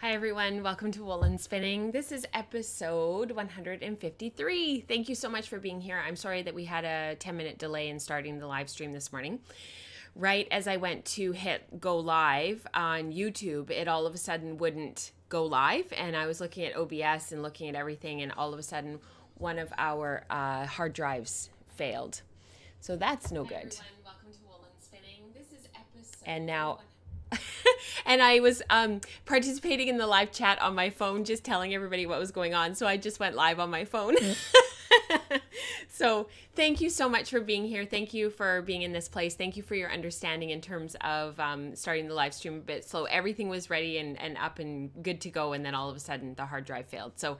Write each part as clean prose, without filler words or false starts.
Hi everyone, welcome to Woolen Spinning. This is episode 153. Thank you so much for being here. I'm sorry that we had a 10-minute delay in starting the live stream this morning. Right as I went to hit go live on YouTube, it all of a sudden wouldn't go live, and I was looking at OBS and looking at everything, and all of a sudden one of our hard drives failed. So that's no good. Hi everyone, welcome to Woolen Spinning. This is episode and now and I was participating in the live chat on my phone, just telling everybody what was going on. So I just went live on my phone. So thank you so much for being here. Thank you for being in this place. Thank you for your understanding in terms of starting the live stream a bit slow. Everything was ready and up and good to go. And then all of a sudden the hard drive failed. So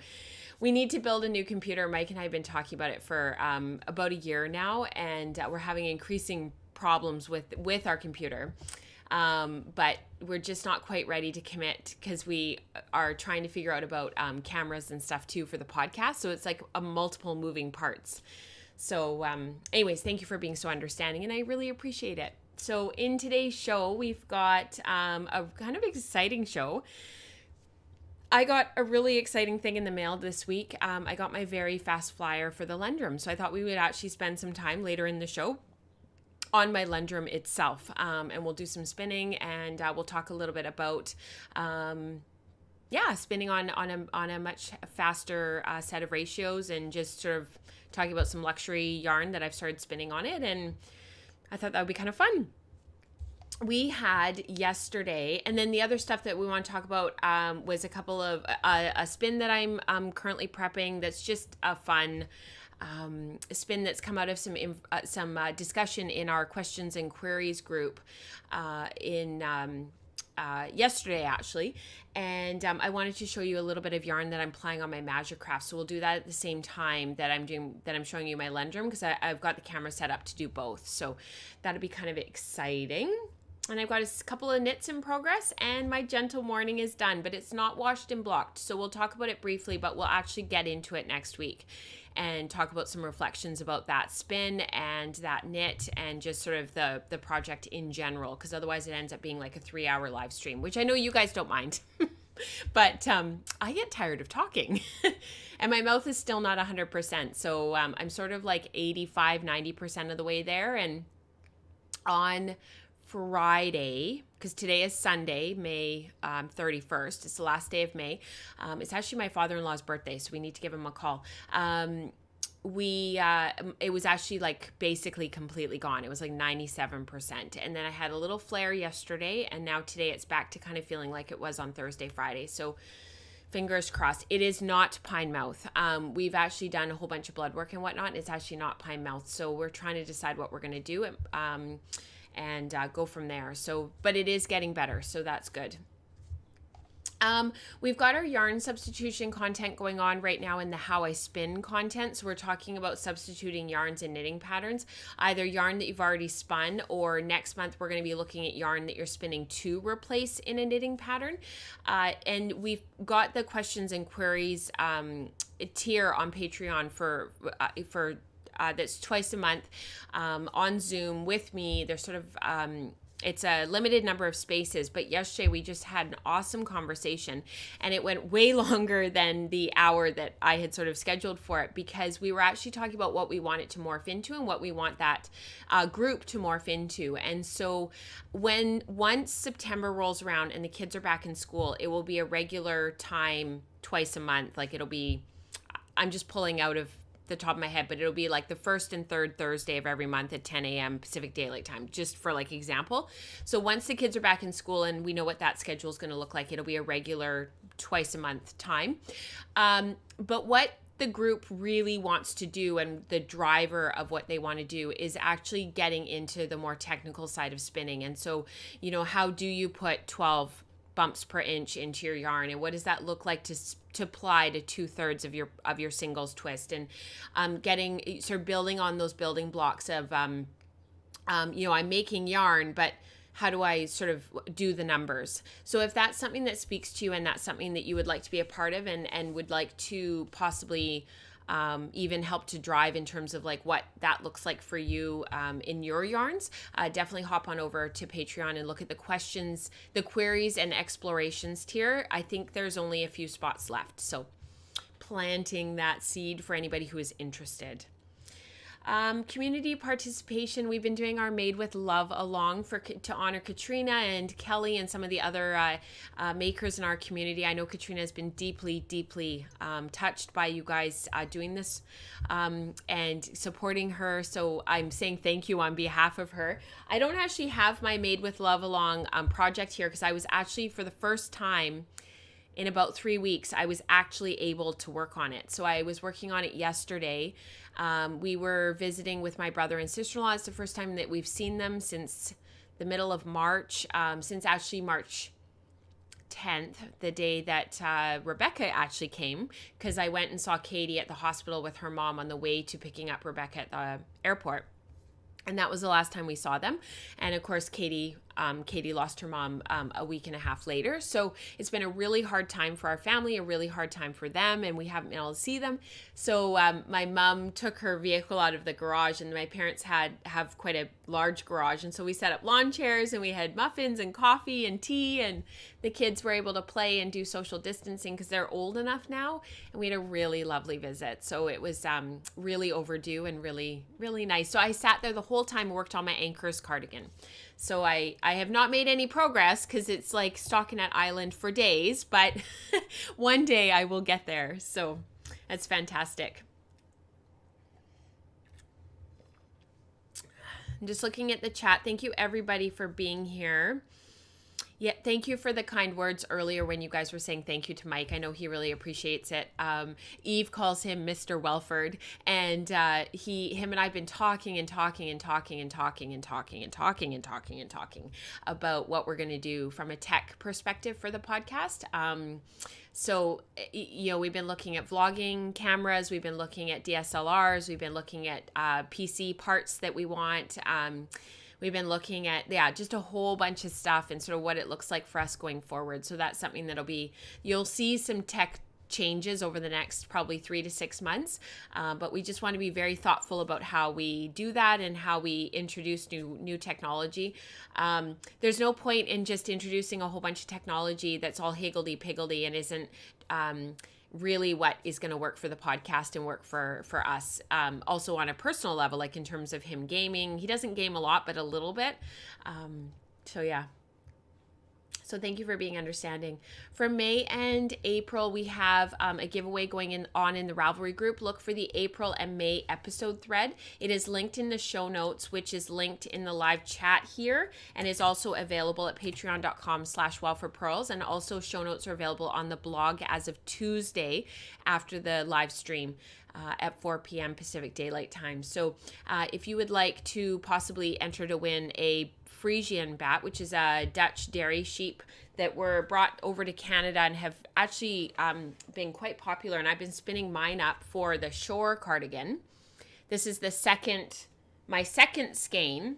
we need to build a new computer. Mike and I have been talking about it for about a year now. And we're having increasing problems with our computer. But we're just not quite ready to commit because we are trying to figure out about cameras and stuff too for the podcast. So it's like a multiple moving parts. So anyways, thank you for being so understanding, and I really appreciate it. So in today's show, we've got a kind of exciting show. I got a really exciting thing in the mail this week. I got my very fast flyer for the Lendrum. So I thought we would actually spend some time later in the show on my Lendrum itself, and we'll do some spinning, and we'll talk a little bit about spinning on a much faster set of ratios, and just sort of talking about some luxury yarn that I've started spinning on it, and I thought that would be kind of fun. We had yesterday, and then the other stuff that we want to talk about was a couple of a spin that I'm currently prepping that's just a fun spin that's come out of some discussion in our questions and queries group yesterday actually, and I wanted to show you a little bit of yarn that I'm plying on my Magic Craft. So we'll do that at the same time that I'm showing you my Lendrum, because I've got the camera set up to do both. So that'll be kind of exciting. And I've got a couple of knits in progress, and my gentle morning is done, but it's not washed and blocked. So we'll talk about it briefly, but we'll actually get into it next week and talk about some reflections about that spin and that knit and just sort of the project in general, because otherwise it ends up being like a 3-hour live stream, which I know you guys don't mind. But I get tired of talking and my mouth is still not 100%. So I'm sort of like 85-90% of the way there. And on Friday, because today is Sunday, May 31st. It's the last day of May. It's actually my father-in-law's birthday, so we need to give him a call. It was actually like basically completely gone. It was like 97%. And then I had a little flare yesterday, and now today it's back to kind of feeling like it was on Thursday, Friday. So fingers crossed. It is not pine mouth. We've actually done a whole bunch of blood work and whatnot. It's actually not pine mouth. So we're trying to decide what we're going to do. And go from there. So, but it is getting better, so that's good. We've got our yarn substitution content going on right now in the How I Spin content. So we're talking about substituting yarns and knitting patterns, either yarn that you've already spun, or next month we're going to be looking at yarn that you're spinning to replace in a knitting pattern. And we've got the questions and queries tier on Patreon for that's twice a month on Zoom with me. There's sort of it's a limited number of spaces, but yesterday we just had an awesome conversation, and it went way longer than the hour that I had sort of scheduled for it, because we were actually talking about what we want it to morph into and what we want that group to morph into. And so once September rolls around and the kids are back in school, it will be a regular time twice a month. Like it'll be, I'm just pulling out of the top of my head, but it'll be like the first and third Thursday of every month at 10 a.m. Pacific Daylight Time, just for like example. So once the kids are back in school and we know what that schedule is going to look like, it'll be a regular twice a month time. But what the group really wants to do, and the driver of what they want to do, is actually getting into the more technical side of spinning. And so, how do you put 12 bumps per inch into your yarn, and what does that look like to ply to 2/3 of your singles twist, and getting sort of building on those building blocks of I'm making yarn, but how do I sort of do the numbers? So if that's something that speaks to you, and that's something that you would like to be a part of, and would like to possibly even help to drive in terms of like what that looks like for you in your yarns, definitely hop on over to Patreon and look at the questions, the queries and explorations tier. I think there's only a few spots left. So planting that seed for anybody who is interested. Community participation. We've been doing our Made with Love along to honor Katrina and Kelly and some of the other makers in our community. I know Katrina has been deeply, deeply touched by you guys doing this and supporting her. So I'm saying thank you on behalf of her. I don't actually have my Made with Love along project here because I was actually, for the first time in about 3 weeks, I was actually able to work on it. So I was working on it yesterday. We were visiting with my brother and sister-in-law. It's the first time that we've seen them since the middle of March, since actually March 10th, the day that Rebecca actually came, because I went and saw Katie at the hospital with her mom on the way to picking up Rebecca at the airport. And that was the last time we saw them. And of course, Katie lost her mom a week and a half later. So it's been a really hard time for our family, a really hard time for them, and we haven't been able to see them. So my mom took her vehicle out of the garage, and my parents have quite a large garage. And so we set up lawn chairs, and we had muffins and coffee and tea, and the kids were able to play and do social distancing because they're old enough now. And we had a really lovely visit. So it was really overdue and really, really nice. So I sat there the whole time and worked on my Anchors cardigan. So I have not made any progress because it's like Stockinette Island for days, but one day I will get there. So that's fantastic. I'm just looking at the chat. Thank you everybody for being here. Yeah, thank you for the kind words earlier when you guys were saying thank you to Mike. I know he really appreciates it. Eve calls him Mr. Welford, and him and I've been talking about what we're going to do from a tech perspective for the podcast. So, we've been looking at vlogging cameras, we've been looking at DSLRs, we've been looking at PC parts that we want. We've been looking at, just a whole bunch of stuff and sort of what it looks like for us going forward. So that's something you'll see some tech changes over the next probably 3 to 6 months. But we just want to be very thoughtful about how we do that and how we introduce new technology. There's no point in just introducing a whole bunch of technology that's all higgledy-piggledy and isn't really what is going to work for the podcast and work for us. Also on a personal level, like in terms of him gaming, he doesn't game a lot, but a little bit. So thank you for being understanding. For May and April, we have a giveaway going on in the Ravelry group. Look for the April and May episode thread. It is linked in the show notes, which is linked in the live chat here, and is also available at patreon.com/wildforpearls. And also show notes are available on the blog as of Tuesday after the live stream. At 4 p.m. Pacific Daylight Time. So if you would like to possibly enter to win a Friesian bat, which is a Dutch dairy sheep that were brought over to Canada and have actually been quite popular, and I've been spinning mine up for the Shore cardigan. This is my second skein.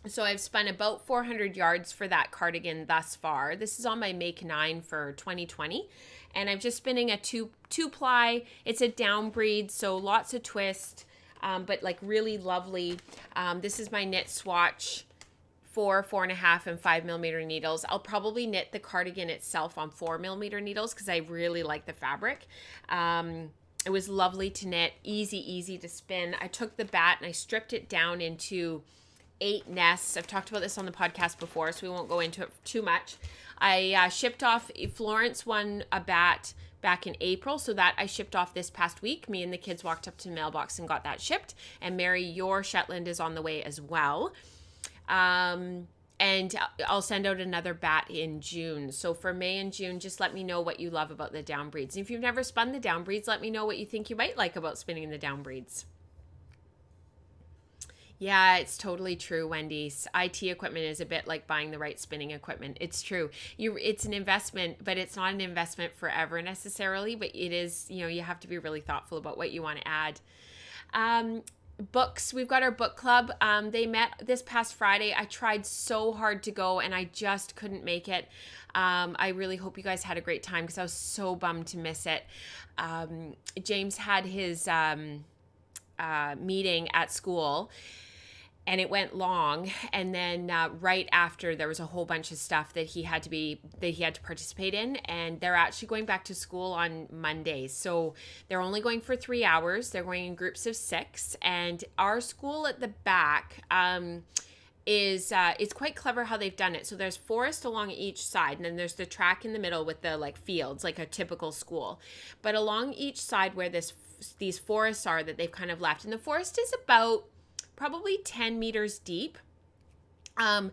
So I've spun about 400 yards for that cardigan thus far. This is on my Make 9 for 2020. And I'm just spinning a two ply. It's a down breed, so lots of twist, but like really lovely. This is my knit swatch, 4, 4.5, and 5 millimeter needles. I'll probably knit the cardigan itself on 4 millimeter needles because I really like the fabric. It was lovely to knit, easy to spin. I took the bat and I stripped it down into 8 nests. I've talked about this on the podcast before, so we won't go into it too much. I shipped off Florence a bat back in April, so that I shipped off this past week. Me and the kids walked up to the mailbox and got that shipped. And Mary, your Shetland is on the way as well. And I'll send out another bat in June. So for May and June, just let me know what you love about the down breeds. And if you've never spun the down breeds, let me know what you think you might like about spinning the down breeds. Yeah, it's totally true, Wendy's. IT equipment is a bit like buying the right spinning equipment. It's true. It's an investment, but it's not an investment forever necessarily, but it is, you have to be really thoughtful about what you want to add. books, we've got our book club. They met this past Friday. I tried so hard to go and I just couldn't make it. I really hope you guys had a great time because I was so bummed to miss it. James had his meeting at school and it went long, and then right after there was a whole bunch of stuff that he had to participate in, and they're actually going back to school on Mondays. So they're only going for 3 hours. They're going in groups of 6, and our school at the back is it's quite clever how they've done it. So there's forest along each side, and then there's the track in the middle with the like fields, like a typical school. But along each side where these forests are that they've kind of left, and the forest is about probably 10 meters deep on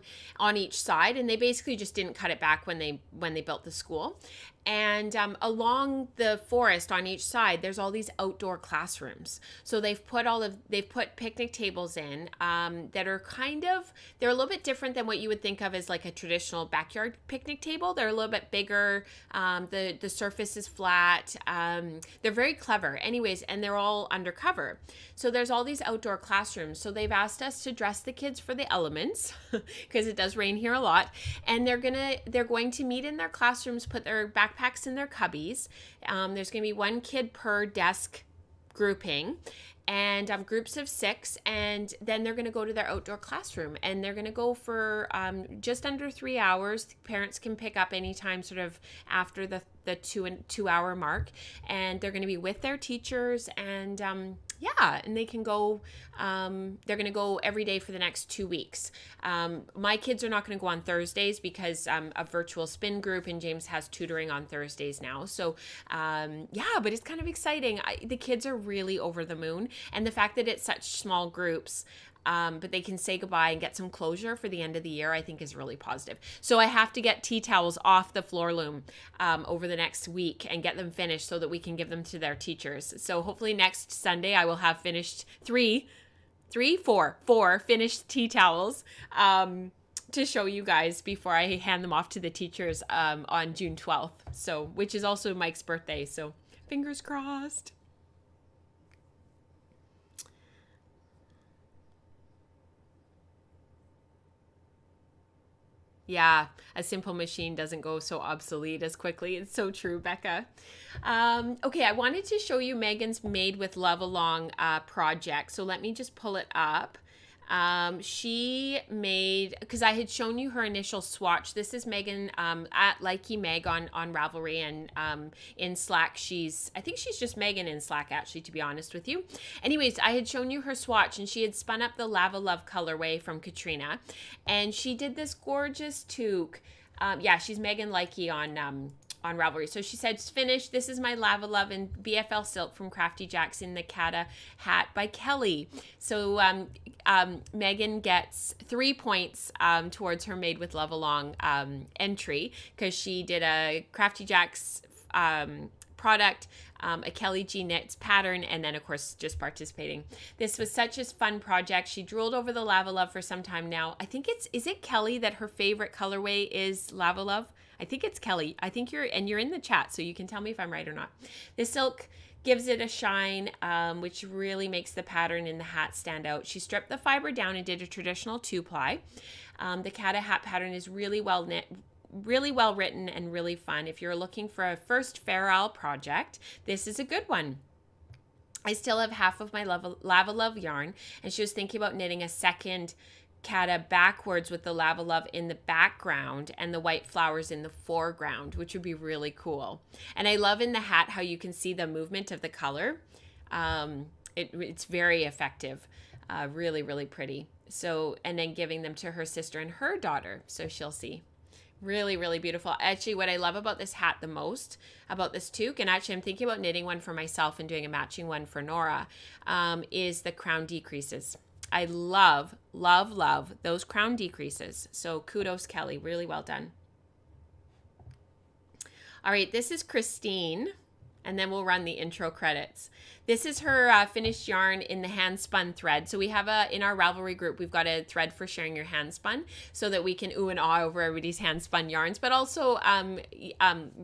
each side, and they basically just didn't cut it back when they built the school. And along the forest on each side, there's all these outdoor classrooms. So they've put picnic tables in that are they're a little bit different than what you would think of as like a traditional backyard picnic table. They're a little bit bigger. The surface is flat. They're very clever. Anyways, and they're all undercover. So there's all these outdoor classrooms. So they've asked us to dress the kids for the elements because it does rain here a lot. And they're going to meet in their classrooms, put their backpacks in their cubbies. There's going to be 1 kid per desk grouping, and groups of 6, and then they're going to go to their outdoor classroom, and they're going to go for just under 3 hours. Parents can pick up anytime sort of after the 2 hour mark, and they're going to be with their teachers, and and they can go, they're going to go every day for the next 2 weeks. My kids are not going to go on Thursdays because a virtual spin group, and James has tutoring on Thursdays now. So, but it's kind of exciting. The kids are really over the moon, and the fact that it's such small groups, but they can say goodbye and get some closure for the end of the year, I think is really positive. So I have to get tea towels off the floor loom over the next week and get them finished so that we can give them to their teachers. So hopefully next Sunday I will have finished four finished tea towels to show you guys before I hand them off to the teachers on June 12th. So, which is also Mike's birthday. So fingers crossed. Yeah, a simple machine doesn't go so obsolete as quickly. It's so true, Becca. Okay, I wanted to show you Megan's Made with Love Along project. So let me just pull it up. She made, because I had shown you her initial swatch. This is Megan at Likey Meg on Ravelry, and in Slack I think she's just Megan in Slack, actually, to be honest with you. Anyways, I had shown you her swatch, and she had spun up the Lava Love colorway from Katrina, and she did this gorgeous toque. She's Megan Likey on Ravelry. So she said, finished. This is my Lava Love and BFL Silk from Crafty Jacks in the Kata hat by Kelly. So Megan gets 3 points towards her Made with Love Along entry because she did a Crafty Jacks product, a Kelly G Knits pattern, and then of course just participating. This was such a fun project. She drooled over the Lava Love for some time now. I think is it Kelly that her favorite colorway is Lava Love? I think it's Kelly. I think you're in the chat, so you can tell me if I'm right or not. The silk gives it a shine, which really makes the pattern in the hat stand out. She stripped the fiber down and did a traditional 2-ply. The Kata hat pattern is really well knit, really well written, and really fun. If you're looking for a first Fair Isle project, this is a good one. I still have half of my Lava Love yarn, and she was thinking about knitting a second Kata backwards with the Lava Love in the background and the white flowers in the foreground, which would be really cool. And I love in the hat how you can see the movement of the color. It's very effective, really, really pretty. So, and then giving them to her sister and her daughter, so she'll see. Really, really beautiful. Actually, what I love about this hat the most, about this toque, and actually I'm thinking about knitting one for myself and doing a matching one for Nora, is the crown decreases. I love, love, love those crown decreases. So kudos, Kelly. Really well done. All right, this is Christine, and then we'll run the intro credits. This is her finished yarn in the Handspun thread. So we have in our Ravelry group, we've got a thread for sharing your Handspun so that we can ooh and ah over everybody's Handspun yarns, but also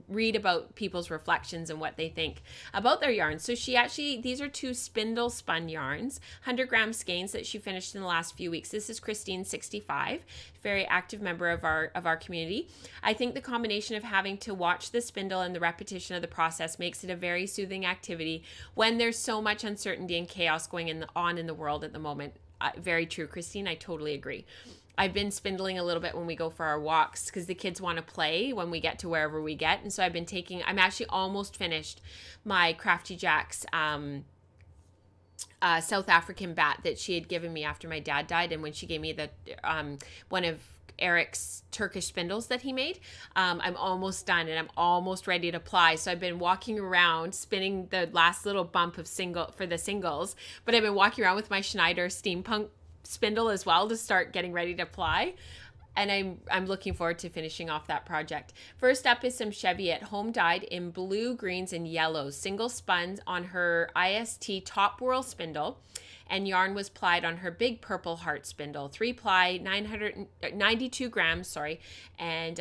read about people's reflections and what they think about their yarns. So these are 2 spindle spun yarns, 100-gram skeins that she finished in the last few weeks. This is Christine 65, very active member of our community. I think the combination of having to watch the spindle and the repetition of the process makes it a very soothing activity when there's so much uncertainty and chaos going on in the world at the moment. Very true, Christine. I totally agree. I've been spindling a little bit when we go for our walks because the kids want to play when we get to wherever we get. And so I'm actually almost finished my Crafty Jack's South African bat that she had given me after my dad died. And when she gave me the one of Eric's Turkish spindles that he made, I'm almost done and I'm almost ready to ply. So I've been walking around spinning the last little bump for the singles, but I've been walking around with my Schneider steampunk spindle as well to start getting ready to ply. And I'm looking forward to finishing off that project. First up is some Chevy at home dyed in blue, greens, and yellows. Single spun on her IST Top Whirl spindle, and yarn was plied on her big purple heart spindle. 3 ply, 92 grams, and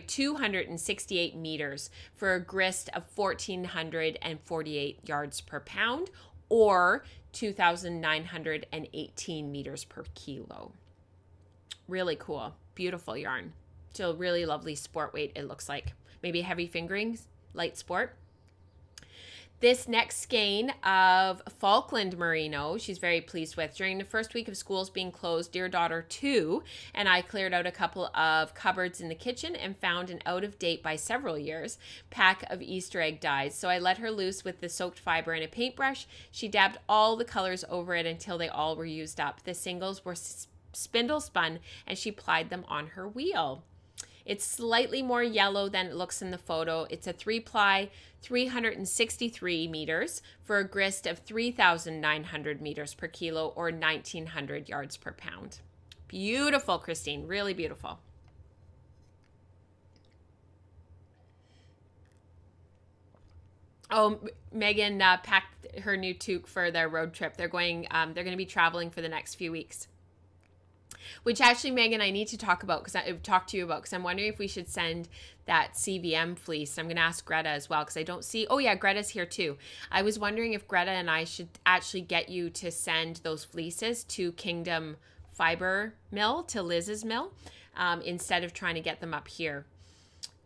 268 meters for a grist of 1,448 yards per pound, or 2,918 meters per kilo. Really cool. Beautiful yarn. Still really lovely sport weight, it looks like. Maybe heavy fingerings, light sport. This next skein of Falkland merino, she's very pleased with. During the first week of schools being closed, dear daughter 2 and I cleared out a couple of cupboards in the kitchen and found an out of date by several years pack of Easter egg dyes. So I let her loose with the soaked fiber and a paintbrush. She dabbed all the colors over it until they all were used up. The singles were spindle spun and she plied them on her wheel. It's slightly more yellow than it looks in the photo. It's a 3 ply, 363 meters for a grist of 3,900 meters per kilo, or 1,900 yards per pound. Beautiful, Christine, really beautiful. Oh, Megan packed her new toque for their road trip. They're going to be traveling for the next few weeks. Which actually, Megan, I need to talk about because I've talked to you about, because I'm wondering if we should send that CVM fleece. I'm going to ask Greta as well because I don't see. Oh yeah, Greta's here too. I was wondering if Greta and I should actually get you to send those fleeces to Kingdom Fiber Mill, to Liz's mill, instead of trying to get them up here.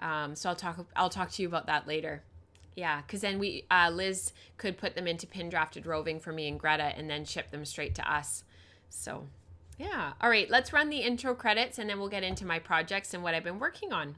So I'll talk to you about that later. Yeah, because then Liz could put them into pin drafted roving for me and Greta and then ship them straight to us. So. Yeah. All right, let's run the intro credits and then we'll get into my projects and what I've been working on.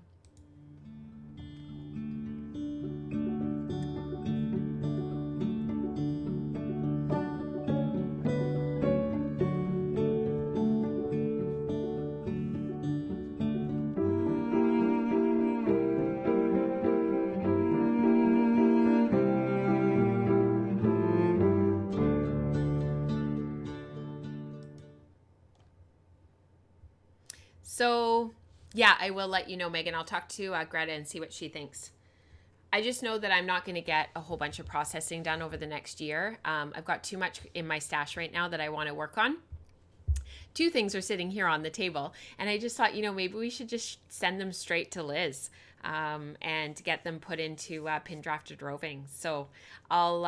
So, yeah, I will let you know, Megan. I'll talk to Greta and see what she thinks. I just know that I'm not going to get a whole bunch of processing done over the next year. I've got too much in my stash right now that I want to work on. 2 things are sitting here on the table, and I just thought, maybe we should just send them straight to Liz and get them put into pin drafted roving. So I'll,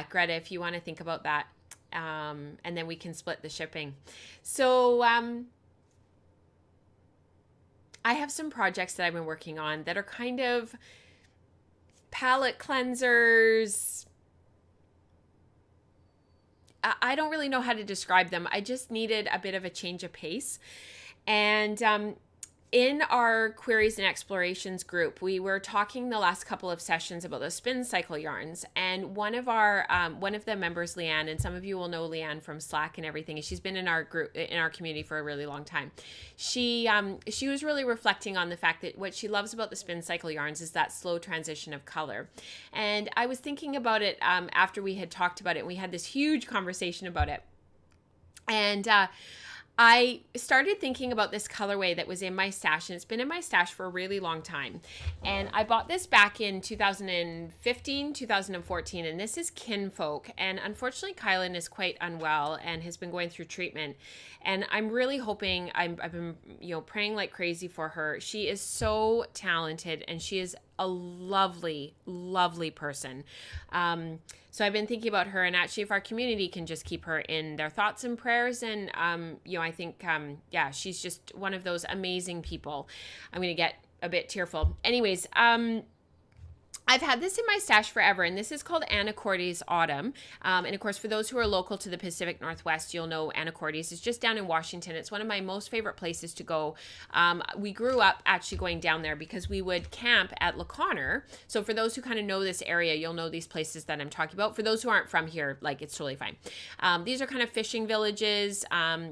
Greta, if you want to think about that, and then we can split the shipping. So, I have some projects that I've been working on that are kind of palette cleansers. I don't really know how to describe them. I just needed a bit of a change of pace. And in our queries and explorations group, we were talking the last couple of sessions about the spin cycle yarns, and one of the members, Leanne, and some of you will know Leanne from Slack and everything, and she's been in our group, in our community for a really long time. She was really reflecting on the fact that what she loves about the spin cycle yarns is that slow transition of color. And I was thinking about it after we had talked about it, and we had this huge conversation about it. And I started thinking about this colorway that was in my stash, and it's been in my stash for a really long time. And I bought this back in 2015, 2014, and this is Kinfolk. And unfortunately, Kylan is quite unwell and has been going through treatment. And I'm really hoping, I've been, praying like crazy for her. She is so talented, and she is a lovely, lovely person. So I've been thinking about her, and actually if our community can just keep her in their thoughts and prayers, and I think she's just one of those amazing people. I'm gonna get a bit tearful. Anyways, I've had this in my stash forever, and this is called Anacortes Autumn. And of course, for those who are local to the Pacific Northwest, you'll know Anacortes is just down in Washington. It's one of my most favorite places to go. We grew up actually going down there because we would camp at Connor. So for those who kind of know this area, you'll know these places that I'm talking about. For those who aren't from here, it's totally fine. These are kind of fishing villages.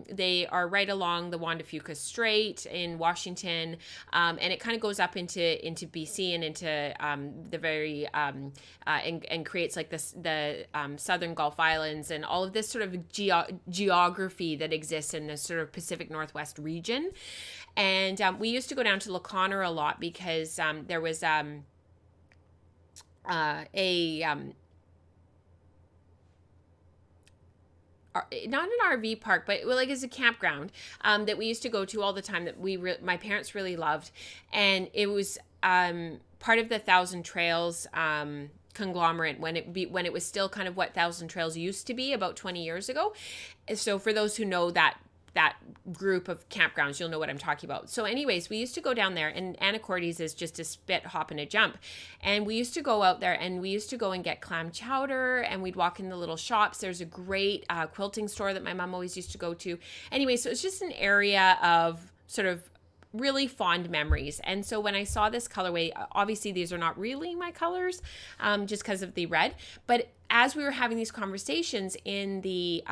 They are right along the Juan de Fuca Strait in Washington, and it kind of goes up into BC and into the very and creates the southern Gulf Islands and all of this sort of geography that exists in this sort of Pacific Northwest region. And we used to go down to Connor a lot because there was not an RV park, but it's a campground that we used to go to all the time that my parents really loved. And it was part of the Thousand Trails conglomerate when it was still kind of what Thousand Trails used to be about 20 years ago. So for those who know that group of campgrounds, you'll know what I'm talking about. So anyways, we used to go down there, and Anacortes is just a spit, hop, and a jump. And we used to go out there, and we used to go and get clam chowder, and we'd walk in the little shops. There's a great quilting store that my mom always used to go to. Anyway, so it's just an area of sort of really fond memories. And so when I saw this colorway, obviously these are not really my colors, just because of the red. But as we were having these conversations in the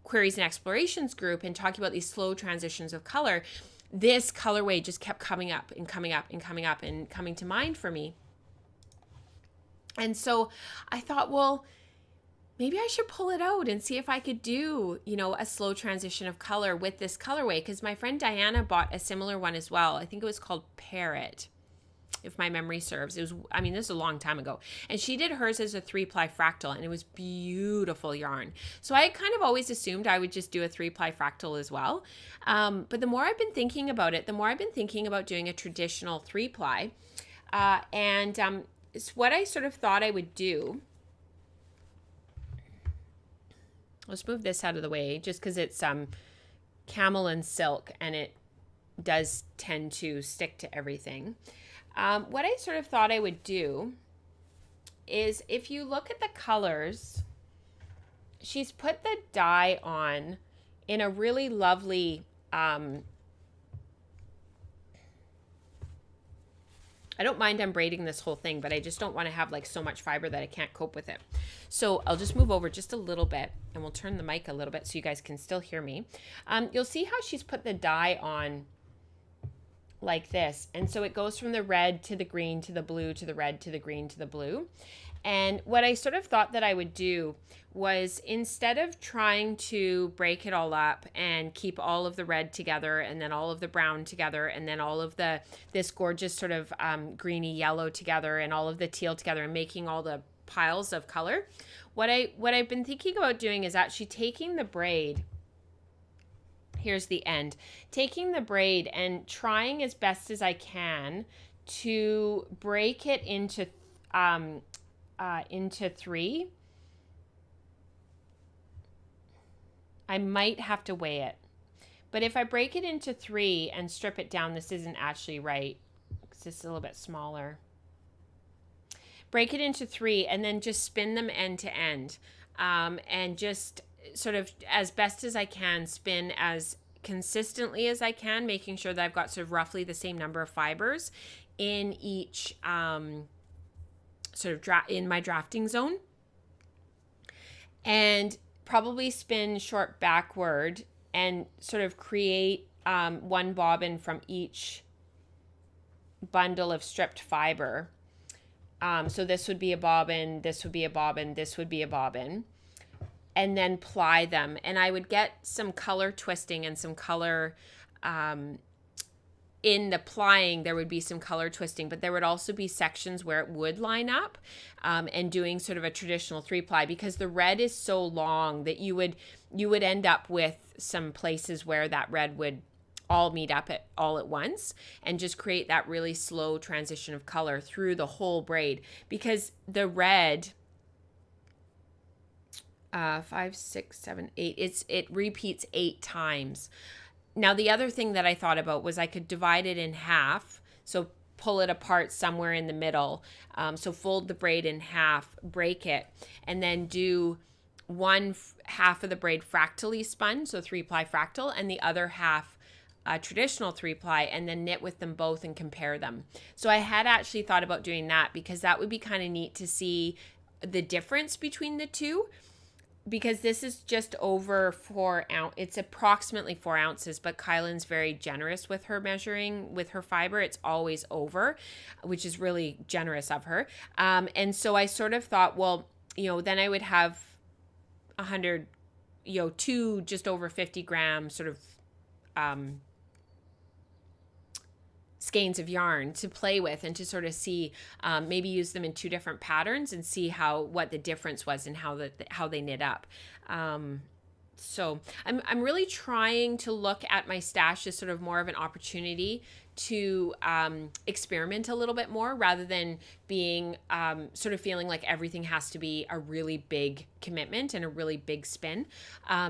Queries and Explorations group and talking about these slow transitions of color, this colorway just kept coming up and coming up and coming up and coming to mind for me. And so I thought, well, maybe I should pull it out and see if I could do, a slow transition of color with this colorway, because my friend Diana bought a similar one as well. I think it was called Parrot, if my memory serves. This is a long time ago. And she did hers as a 3-ply fractal, and it was beautiful yarn. So I kind of always assumed I would just do a 3-ply fractal as well. But the more I've been thinking about it, the more I've been thinking about doing a traditional 3-ply. It's what I sort of thought I would do. Let's move this out of the way just because it's camel and silk, and it does tend to stick to everything. What I sort of thought I would do is, if you look at the colors, she's put the dye on in a really lovely, I don't mind I'm braiding this whole thing, but I just don't want to have so much fiber that I can't cope with it. So I'll just move over just a little bit, and we'll turn the mic a little bit so you guys can still hear me. You'll see how she's put the dye on like this. And so it goes from the red to the green to the blue to the red to the green to the blue. And what I sort of thought that I would do was, instead of trying to break it all up and keep all of the red together and then all of the brown together and then all of this gorgeous sort of greeny yellow together and all of the teal together and making all the piles of color, what I've been thinking about doing is actually taking the braid. Here's the end. Taking the braid and trying as best as I can to break it into 3. I might have to weigh it. But if I break it into 3 and strip it down, this isn't actually right, because it's a little bit smaller. Break it into 3 and then just spin them end to end. And just sort of, as best as I can, spin as consistently as I can, making sure that I've got sort of roughly the same number of fibers in each sort of in my drafting zone. And probably spin short backward and sort of create one bobbin from each bundle of stripped fiber. So this would be a bobbin, this would be a bobbin, this would be a bobbin. and then ply them. And I would get some color twisting and some color in the plying. There would be some color twisting, but there would also be sections where it would line up, and doing sort of a traditional 3-ply, because the red is so long that you would end up with some places where that red would all meet up all at once and just create that really slow transition of color through the whole braid, because the red 5, 6, 7, 8, it repeats 8 times. Now, the other thing that I thought about was I could divide it in half, so pull it apart somewhere in the middle. So fold the braid in half, break it, and then do one half of the braid fractally spun, so 3-ply fractal, and the other half traditional 3-ply, and then knit with them both and compare them. So I had actually thought about doing that, because that would be kind of neat to see the difference between the two. Because this is just over 4 ounces. It's approximately 4 ounces, but Kylan's very generous with her measuring with her fiber. It's always over, which is really generous of her. And so I sort of thought, well, then I would have 100, 2 just over 50 gram sort of skeins of yarn to play with, and to sort of see, maybe use them in 2 different patterns and see what the difference was and how they knit up. So I'm really trying to look at my stash as sort of more of an opportunity to experiment a little bit more, rather than being sort of feeling like everything has to be a really big commitment and a really big spin,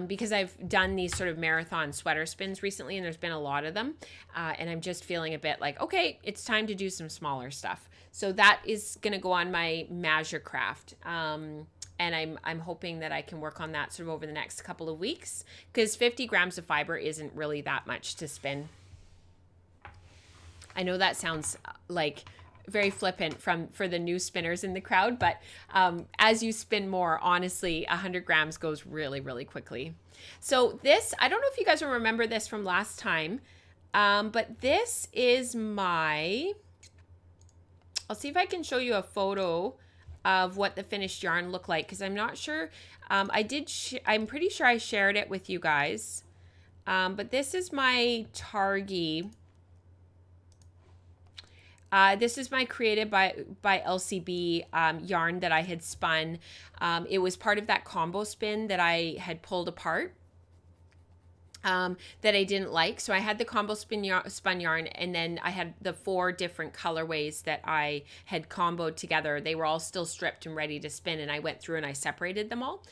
because I've done these sort of marathon sweater spins recently, and there's been a lot of them, and I'm just feeling a bit like, okay, it's time to do some smaller stuff. So that is going to go on my Measure Craft. And I'm hoping that I can work on that sort of over the next couple of weeks, because 50 grams of fiber isn't really that much to spin. I know that sounds like very flippant for the new spinners in the crowd, but as you spin more, honestly, 100 grams goes really, really quickly. So this, I don't know if you guys will remember this from last time, but this is I'll see if I can show you a photo of what the finished yarn looked like, because I'm not sure. I'm pretty sure I shared it with you guys, but this is my Targhee. This is my created by Elsie B yarn that I had spun. It was part of that combo spin that I had pulled apart, that I didn't like. So I had the combo spun yarn, and then I had the 4 different colorways that I had comboed together. They were all still stripped and ready to spin, and I went through and I separated them all.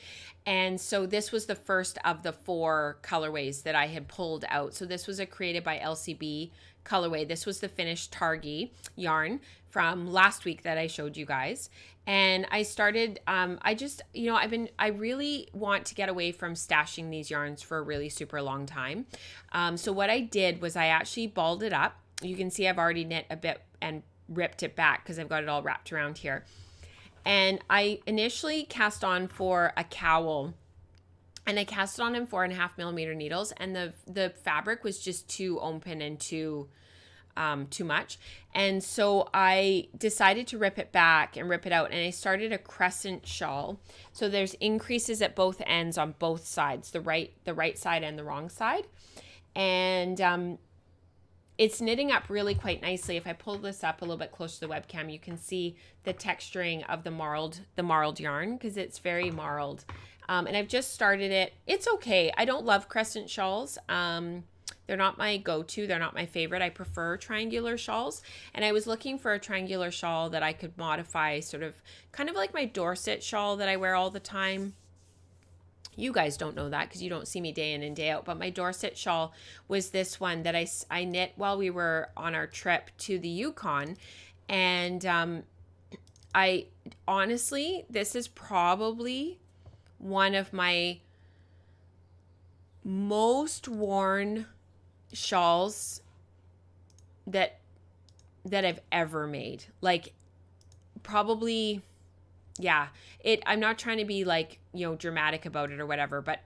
And so this was the first of the 4 colorways that I had pulled out. So this was a created by Elsie B colorway. This was the finished Targhee yarn from last week that I showed you guys. And I started, I really want to get away from stashing these yarns for a really super long time. So what I did was I actually balled it up. You can see I've already knit a bit and ripped it back because I've got it all wrapped around here. And I initially cast on for a cowl, and I cast it on in 4.5 millimeter needles, and the fabric was just too open and too much. And so I decided to rip it back and rip it out, and I started a crescent shawl. So there's increases at both ends on both sides, the right side and the wrong side. And it's knitting up really quite nicely. If I pull this up a little bit closer to the webcam, you can see the texturing of the marled yarn, because it's very marled. And I've just started it. It's okay. I don't love crescent shawls. They're not my go-to. They're not my favorite. I prefer triangular shawls. And I was looking for a triangular shawl that I could modify, sort of kind of like my Dorset shawl that I wear all the time. You guys don't know that because you don't see me day in and day out. But my Dorset shawl was this one that I knit while we were on our trip to the Yukon. And I honestly, this is probably one of my most worn shawls that I've ever made. Like, probably, yeah. I'm not trying to be like, dramatic about it or whatever, but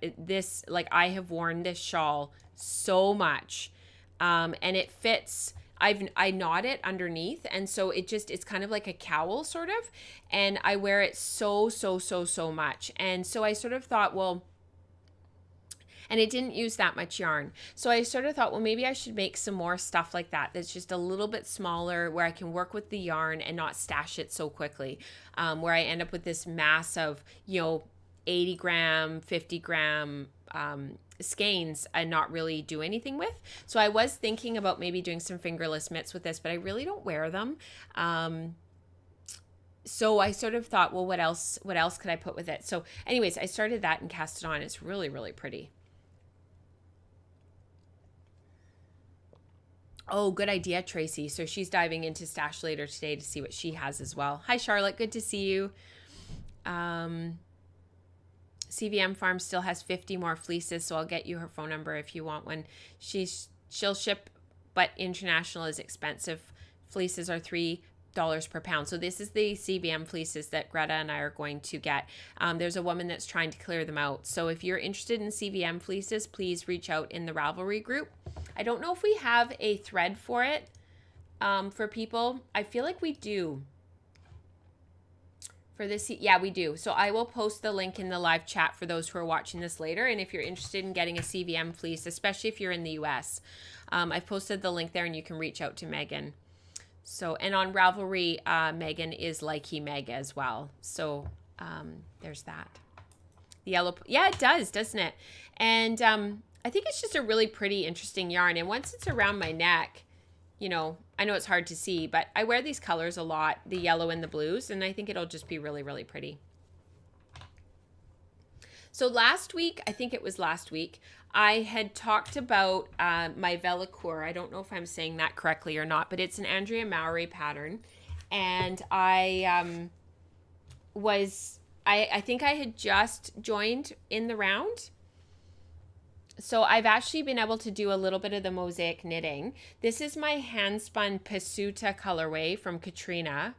I have worn this shawl so much, and it fits. I knot it underneath, and so it's kind of like a cowl sort of, and I wear it so much. And so I sort of thought, well, and it didn't use that much yarn. So I sort of thought, well, maybe I should make some more stuff like that that's just a little bit smaller, where I can work with the yarn and not stash it so quickly, where I end up with this mass of, 80 gram, 50 gram skeins and not really do anything with. So I was thinking about maybe doing some fingerless mitts with this, but I really don't wear them. So I sort of thought, well, what else could I put with it? So anyways, I started that and cast it on. It's really, really pretty. Oh, good idea, Tracy. So she's diving into Stash later today to see what she has as well. Hi, Charlotte. Good to see you. CVM Farm still has 50 more fleeces, so I'll get you her phone number if you want one. She'll ship, but international is expensive. Fleeces are $3 per pound. So this is the CVM fleeces that Greta and I are going to get. There's a woman that's trying to clear them out. So if you're interested in CVM fleeces, please reach out in the Ravelry group. I don't know if we have a thread for it for people. I feel like we do. For this, yeah, we do. So I will post the link in the live chat for those who are watching this later. And if you're interested in getting a CVM fleece, especially if you're in the US, I've posted the link there and you can reach out to Megan. So, and on Ravelry, Megan is Likey Meg as well. So there's that. The yellow, yeah, it does, doesn't it? And I think it's just a really pretty, interesting yarn. And once it's around my neck, I know it's hard to see, but I wear these colors a lot, the yellow and the blues, and I think it'll just be really, really pretty. So last week, I think it was last week, I had talked about my Vellichor. I don't know if I'm saying that correctly or not, but it's an Andrea Mowry pattern. And I think I had just joined in the round. So I've actually been able to do a little bit of the mosaic knitting. This is my Handspun Pasuta colorway from Katrina.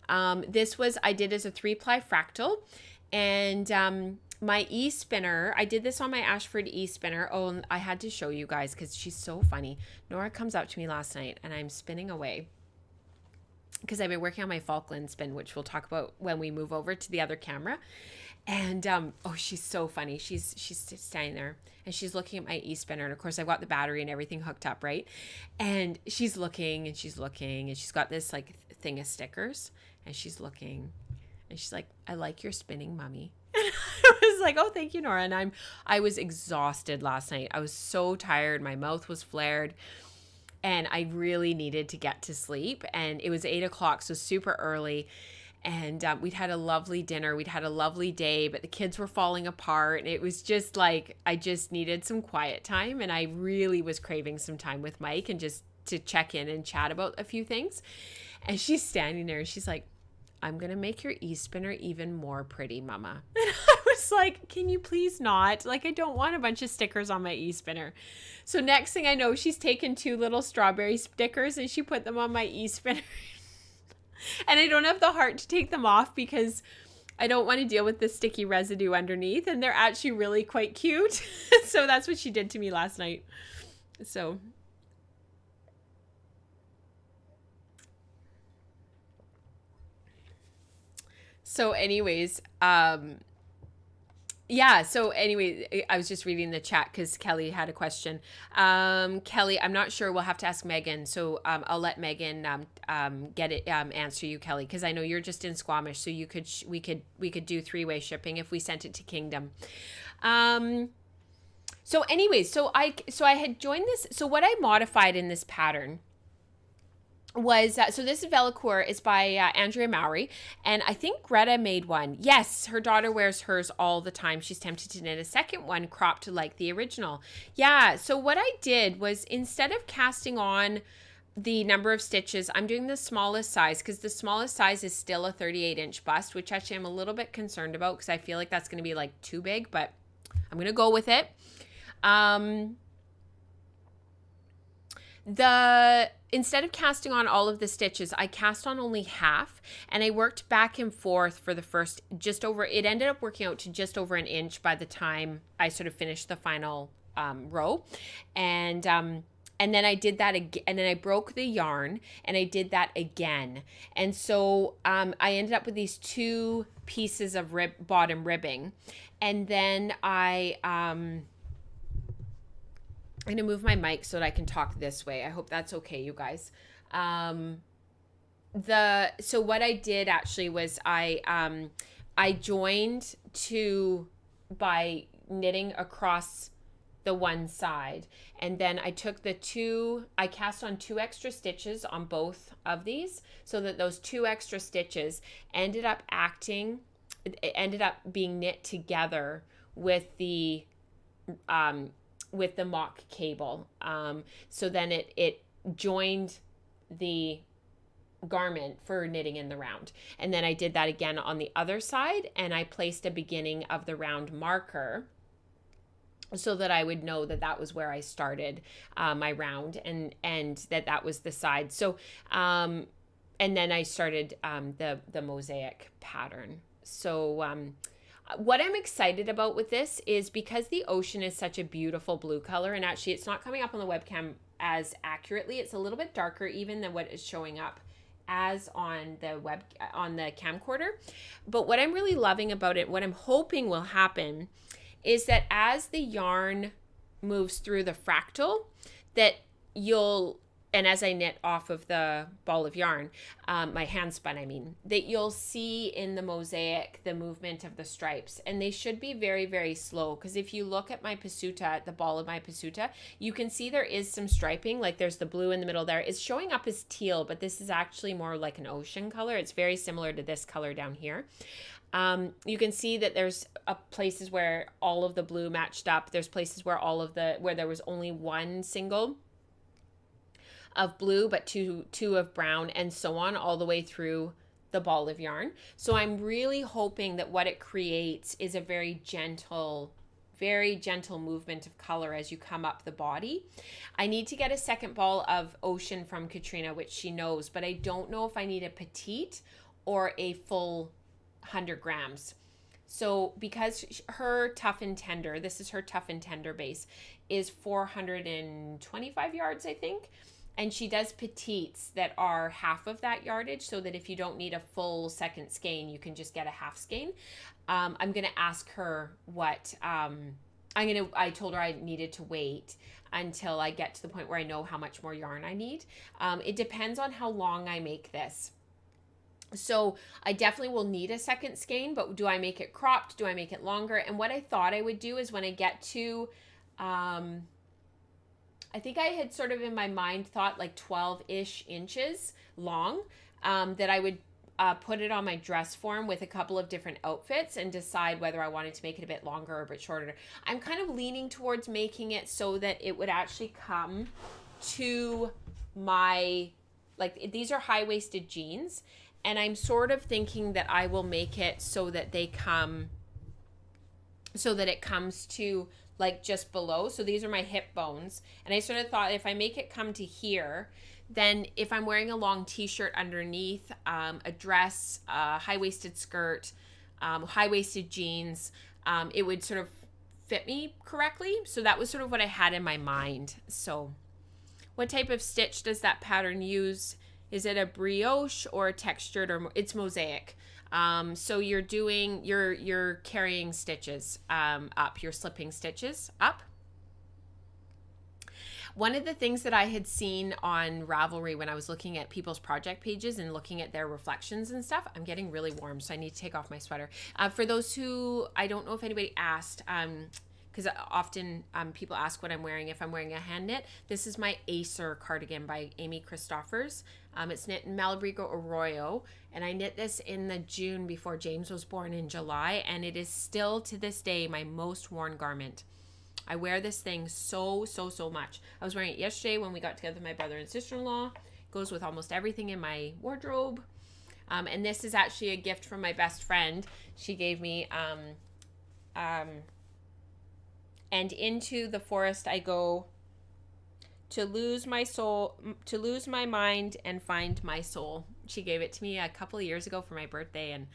I did as a 3-ply fractal, and my e-spinner, I did this on my Ashford e-spinner. Oh, and I had to show you guys because she's so funny. Nora comes up to me last night and I'm spinning away because I've been working on my Falkland spin, which we'll talk about when we move over to the other camera. And she's so funny. She's standing there and she's looking at my e-spinner, and of course I've got the battery and everything hooked up, right? And she's looking and she's looking, and she's got this like thing of stickers, and she's looking and she's like, "I like your spinning, Mommy." And I was like, "Oh, thank you, Nora." And I was exhausted last night. I was so tired. My mouth was flared. And I really needed to get to sleep. And it was 8:00, so super early. And we'd had a lovely dinner. We'd had a lovely day, but the kids were falling apart. And it was just like, I just needed some quiet time. And I really was craving some time with Mike and just to check in and chat about a few things. And she's standing there and she's like, "I'm going to make your e-spinner even more pretty, Mama." And I was like, "Can you please not? Like, I don't want a bunch of stickers on my e-spinner." So next thing I know, she's taken 2 little strawberry stickers and she put them on my e-spinner. And I don't have the heart to take them off because I don't want to deal with the sticky residue underneath. And they're actually really quite cute. So that's what she did to me last night. So anyways, I was just reading the chat because Kelly had a question. Kelly, I'm not sure. We'll have to ask Megan. So I'll let Megan answer you, Kelly, because I know you're just in Squamish. So we could do 3-way shipping if we sent it to Kingdom. So anyways, so I had joined this. So what I modified in this pattern was so this Vellichor is by Andrea Mowry, and I think Greta made one. Yes, her daughter wears hers all the time. She's tempted to knit a second one cropped like the original. Yeah, so what I did was, instead of casting on the number of stitches, I'm doing the smallest size, because the smallest size is still a 38-inch bust, which actually I'm a little bit concerned about because I feel like that's going to be like too big, but I'm going to go with it. Instead of casting on all of the stitches, I cast on only half, and I worked back and forth for the first it ended up working out to just over an inch by the time I sort of finished the final row. And and then I did that again, and then I broke the yarn and I did that again. And so I ended up with these 2 pieces of bottom ribbing. And then I'm going to move my mic so that I can talk this way. I hope that's okay, you guys. So what I did actually was I joined by knitting across the one side, and then I took I cast on 2 extra stitches on both of these, so that those 2 extra stitches ended up being knit together with the mock cable. So then it joined the garment for knitting in the round. And then I did that again on the other side, and I placed a beginning of the round marker so that I would know that that was where I started my round, and that was the side. So and then I started the mosaic pattern. So what I'm excited about with this is because the ocean is such a beautiful blue color, and actually it's not coming up on the webcam as accurately. It's a little bit darker even than what is showing up as on the camcorder. But what I'm really loving about it, what I'm hoping will happen, is that as the yarn moves through the fractal, that and as I knit off of the ball of yarn, my handspun, that you'll see in the mosaic the movement of the stripes, and they should be very, very slow, because if you look at my pasuta, at the ball of my pasuta, you can see there is some striping, like there's the blue in the middle there. It's showing up as teal, but this is actually more like an ocean color. It's very similar to this color down here. You can see that there's places where all of the blue matched up. There's places where where there was only one single of blue, but two of brown, and so on, all the way through the ball of yarn. So I'm really hoping that what it creates is a very gentle movement of color as you come up the body. I need to get a second ball of ocean from Katrina, which she knows, but I don't know if I need a petite or a full 100 grams. So because her tough and tender, this is her tough and tender base, is 425 yards, I think. And she does petites that are half of that yardage, so that if you don't need a full second skein, you can just get a half skein. I'm going to ask her what, I told her I needed to wait until I get to the point where I know how much more yarn I need. It depends on how long I make this. So I definitely will need a second skein, but do I make it cropped? Do I make it longer? And what I thought I would do is when I get to, I think I had sort of in my mind thought like 12-ish inches long, that I would put it on my dress form with a couple of different outfits and decide whether I wanted to make it a bit longer or a bit shorter. I'm kind of leaning towards making it so that it would actually come to my, like, these are high-waisted jeans, and I'm sort of thinking that I will make it so that it comes to like just below. So these are my hip bones. And I sort of thought if I make it come to here, then if I'm wearing a long t-shirt underneath, a dress, a high-waisted skirt, high-waisted jeans, it would sort of fit me correctly. So that was sort of what I had in my mind. So what type of stitch does that pattern use? Is it a brioche or a textured, or it's mosaic? So you're carrying stitches up, you're slipping stitches up. One of the things that I had seen on Ravelry when I was looking at people's project pages and looking at their reflections and stuff, I'm getting really warm, so I need to take off my sweater. For those who, I don't know if anybody asked, because often people ask what I'm wearing, if I'm wearing a hand knit. This is my Acer cardigan by Amy Christoffers. It's knit in Malabrigo Arroyo, and I knit this in the June before James was born in July, and it is still to this day my most worn garment. I wear this thing so much. I was wearing it yesterday when we got together with my brother and sister-in-law. It goes with almost everything in my wardrobe. And this is actually a gift from my best friend. She gave me, and into the forest I go to lose my soul, to lose my mind and find my soul. She gave it to me a couple of years ago for my birthday, and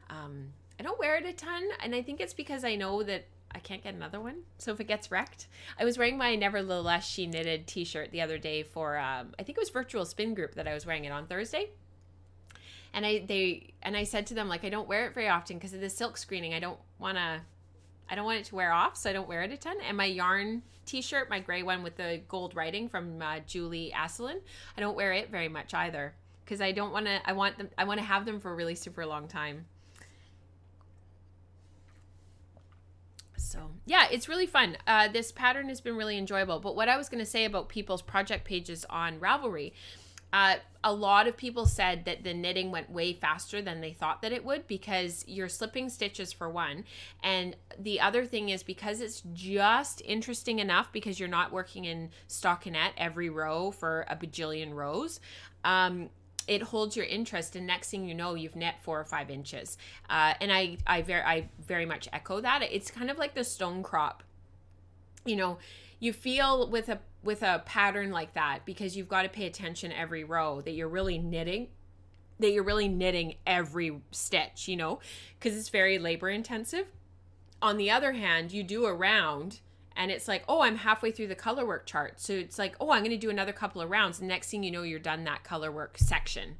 I don't wear it a ton, and I think it's because I know that I can't get another one. So if it gets wrecked, I was wearing my Nevertheless She Knitted t-shirt the other day for, I think it was virtual spin group that I was wearing it on Thursday. And I said to them, like, I don't wear it very often because of the silk screening. I don't want it to wear off, so I don't wear it a ton. And my yarn t-shirt, my gray one with the gold writing from Julie Asselin, I don't wear it very much either because I want to have them for a really super long time. So yeah, it's really fun. This pattern has been really enjoyable. But what I was going to say about people's project pages on Ravelry, a lot of people said that the knitting went way faster than they thought that it would because you're slipping stitches for one. And the other thing is because it's just interesting enough because you're not working in stockinette every row for a bajillion rows. It holds your interest, and next thing you know, you've knit 4 or 5 inches. And I very much echo that. It's kind of like the stone crop. You know, you feel with a pattern like that because you've got to pay attention every row that you're really knitting every stitch, you know, because it's very labor intensive. On the other hand, you do a round and it's like, oh, I'm halfway through the color work chart. So it's like, oh, I'm going to do another couple of rounds. And next thing you know, you're done that color work section.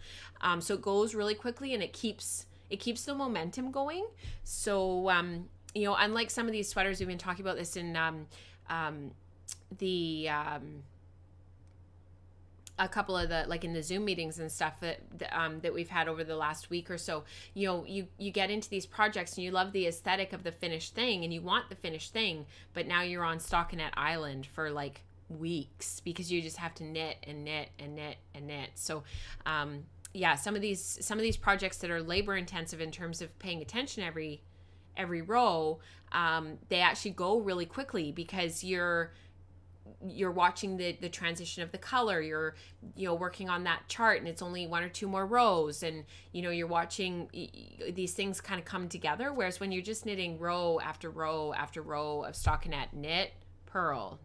So it goes really quickly and it keeps the momentum going. So, you know, unlike some of these sweaters, we've been talking about this in a couple of the, like in the Zoom meetings and stuff that we've had over the last week or so, you know, you get into these projects and you love the aesthetic of the finished thing and you want the finished thing, but now you're on stockinette island for like weeks because you just have to knit and knit and knit and knit. So, yeah, some of these projects that are labor intensive in terms of paying attention every row, they actually go really quickly because you're watching the transition of the color. You're, you know, working on that chart and it's only 1 or 2 more rows, and you know, you're watching these things kind of come together. Whereas when you're just knitting row after row after row of stockinette, knit, purl,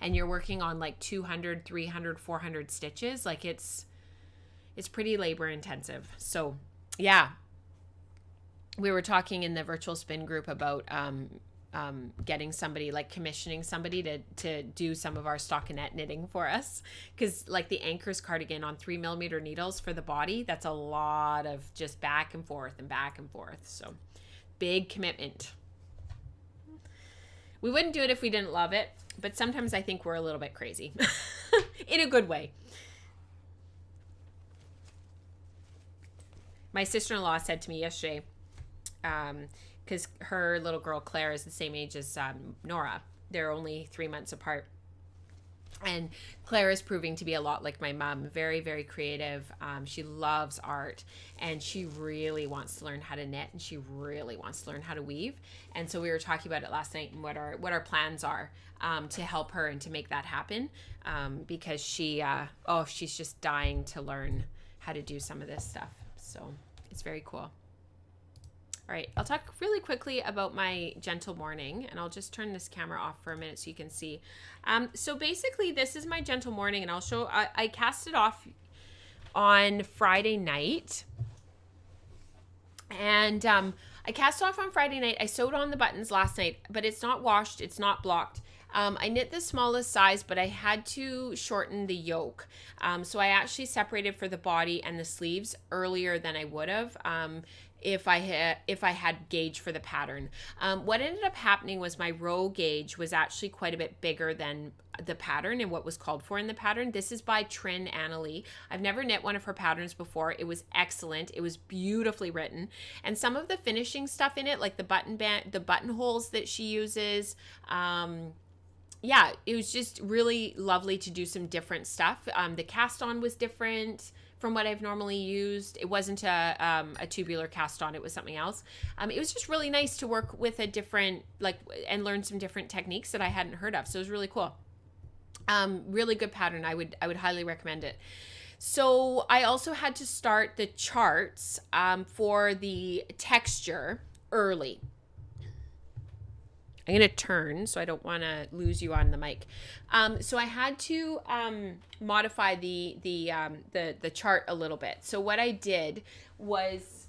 and you're working on like 200, 300, 400 stitches, like it's pretty labor intensive. So yeah, we were talking in the virtual spin group about getting somebody, like commissioning somebody to do some of our stockinette knitting for us, because like the Anchors cardigan on 3mm needles for the body, that's a lot of just back and forth, so big commitment. We wouldn't do it if we didn't love it, but sometimes I think we're a little bit crazy in a good way. My sister-in-law said to me yesterday, because her little girl Claire is the same age as Nora. They're only 3 months apart. And Claire is proving to be a lot like my mom, very, very creative. She loves art and she really wants to learn how to knit and she really wants to learn how to weave. And so we were talking about it last night and what our plans are to help her and to make that happen, because she's just dying to learn how to do some of this stuff. So it's very cool. All right, I'll talk really quickly about my gentle morning, and I'll just turn this camera off for a minute so you can see. So basically, this is my gentle morning, and I'll show. I cast it off on Friday night, and I cast off on Friday night. I sewed on the buttons last night, but it's not washed. It's not blocked. I knit the smallest size, but I had to shorten the yoke. So I actually separated for the body and the sleeves earlier than I would have. If I had gauge for the pattern. What ended up happening was my row gauge was actually quite a bit bigger than the pattern and what was called for in the pattern. This is by Trin Annalee. I've never knit one of her patterns before. It was excellent. It was beautifully written. And some of the finishing stuff in it, like the buttonholes that she uses, yeah, it was just really lovely to do some different stuff. The cast on was different from what I've normally used. It wasn't a tubular cast on, it was something else. It was just really nice to work with a different, and learn some different techniques that I hadn't heard of. So it was really cool. Really good pattern. I would highly recommend it. So I also had to start the charts for the texture early. I'm going to turn so I don't want to lose you on the mic. So I had to modify the chart a little bit. So what I did was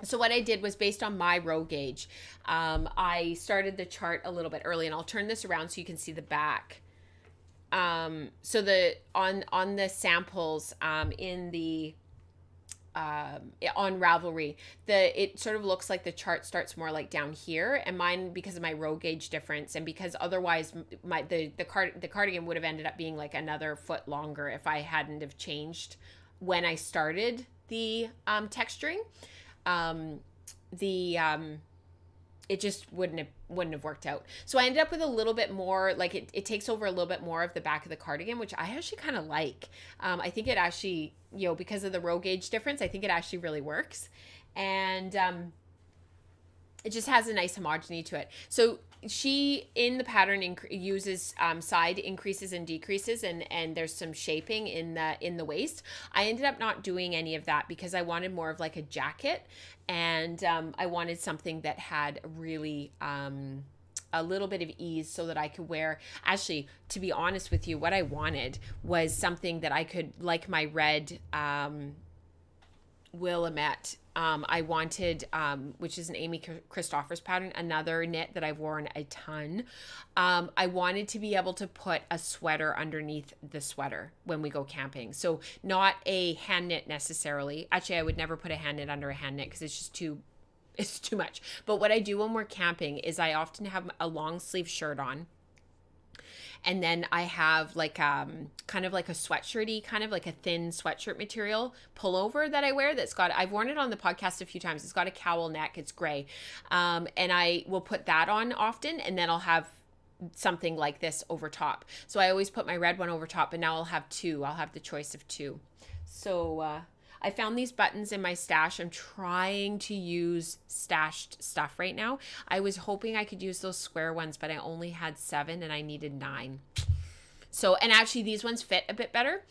So what I did was based on my row gauge. I started the chart a little bit early, and I'll turn this around so you can see the back. So the on the samples in the on Ravelry, it sort of looks like the chart starts more like down here, and mine, because of my row gauge difference, and because otherwise the cardigan would have ended up being like another foot longer if I hadn't have changed when I started the texturing. It just wouldn't have worked out. So I ended up with a little bit more, like it takes over a little bit more of the back of the cardigan, which I actually kind of like. I think it actually, because of the row gauge difference, I think it actually really works. And it just has a nice homogeny to it. So she, in the pattern, uses side increases and decreases, and there's some shaping in the waist. I ended up not doing any of that because I wanted more of like a jacket, and I wanted something that had really a little bit of ease so that I could wear. Actually, to be honest with you, what I wanted was something that I could, like my red Willamette. I wanted, which is an Amy Christoffers pattern, another knit that I've worn a ton. I wanted to be able to put a sweater underneath the sweater when we go camping. So not a hand knit necessarily. Actually, I would never put a hand knit under a hand knit because it's too much. But what I do when we're camping is I often have a long sleeve shirt on. And then I have like kind of like a sweatshirty, kind of like a thin sweatshirt material pullover that I wear I've worn it on the podcast a few times. It's got a cowl neck. It's gray. And I will put that on often, and then I'll have something like this over top. So I always put my red one over top, and now I'll have two. I'll have the choice of two. So I found these buttons in my stash. I'm trying to use stashed stuff right now. I was hoping I could use those square ones, but I only had 7 and I needed 9. So, and actually these ones fit a bit better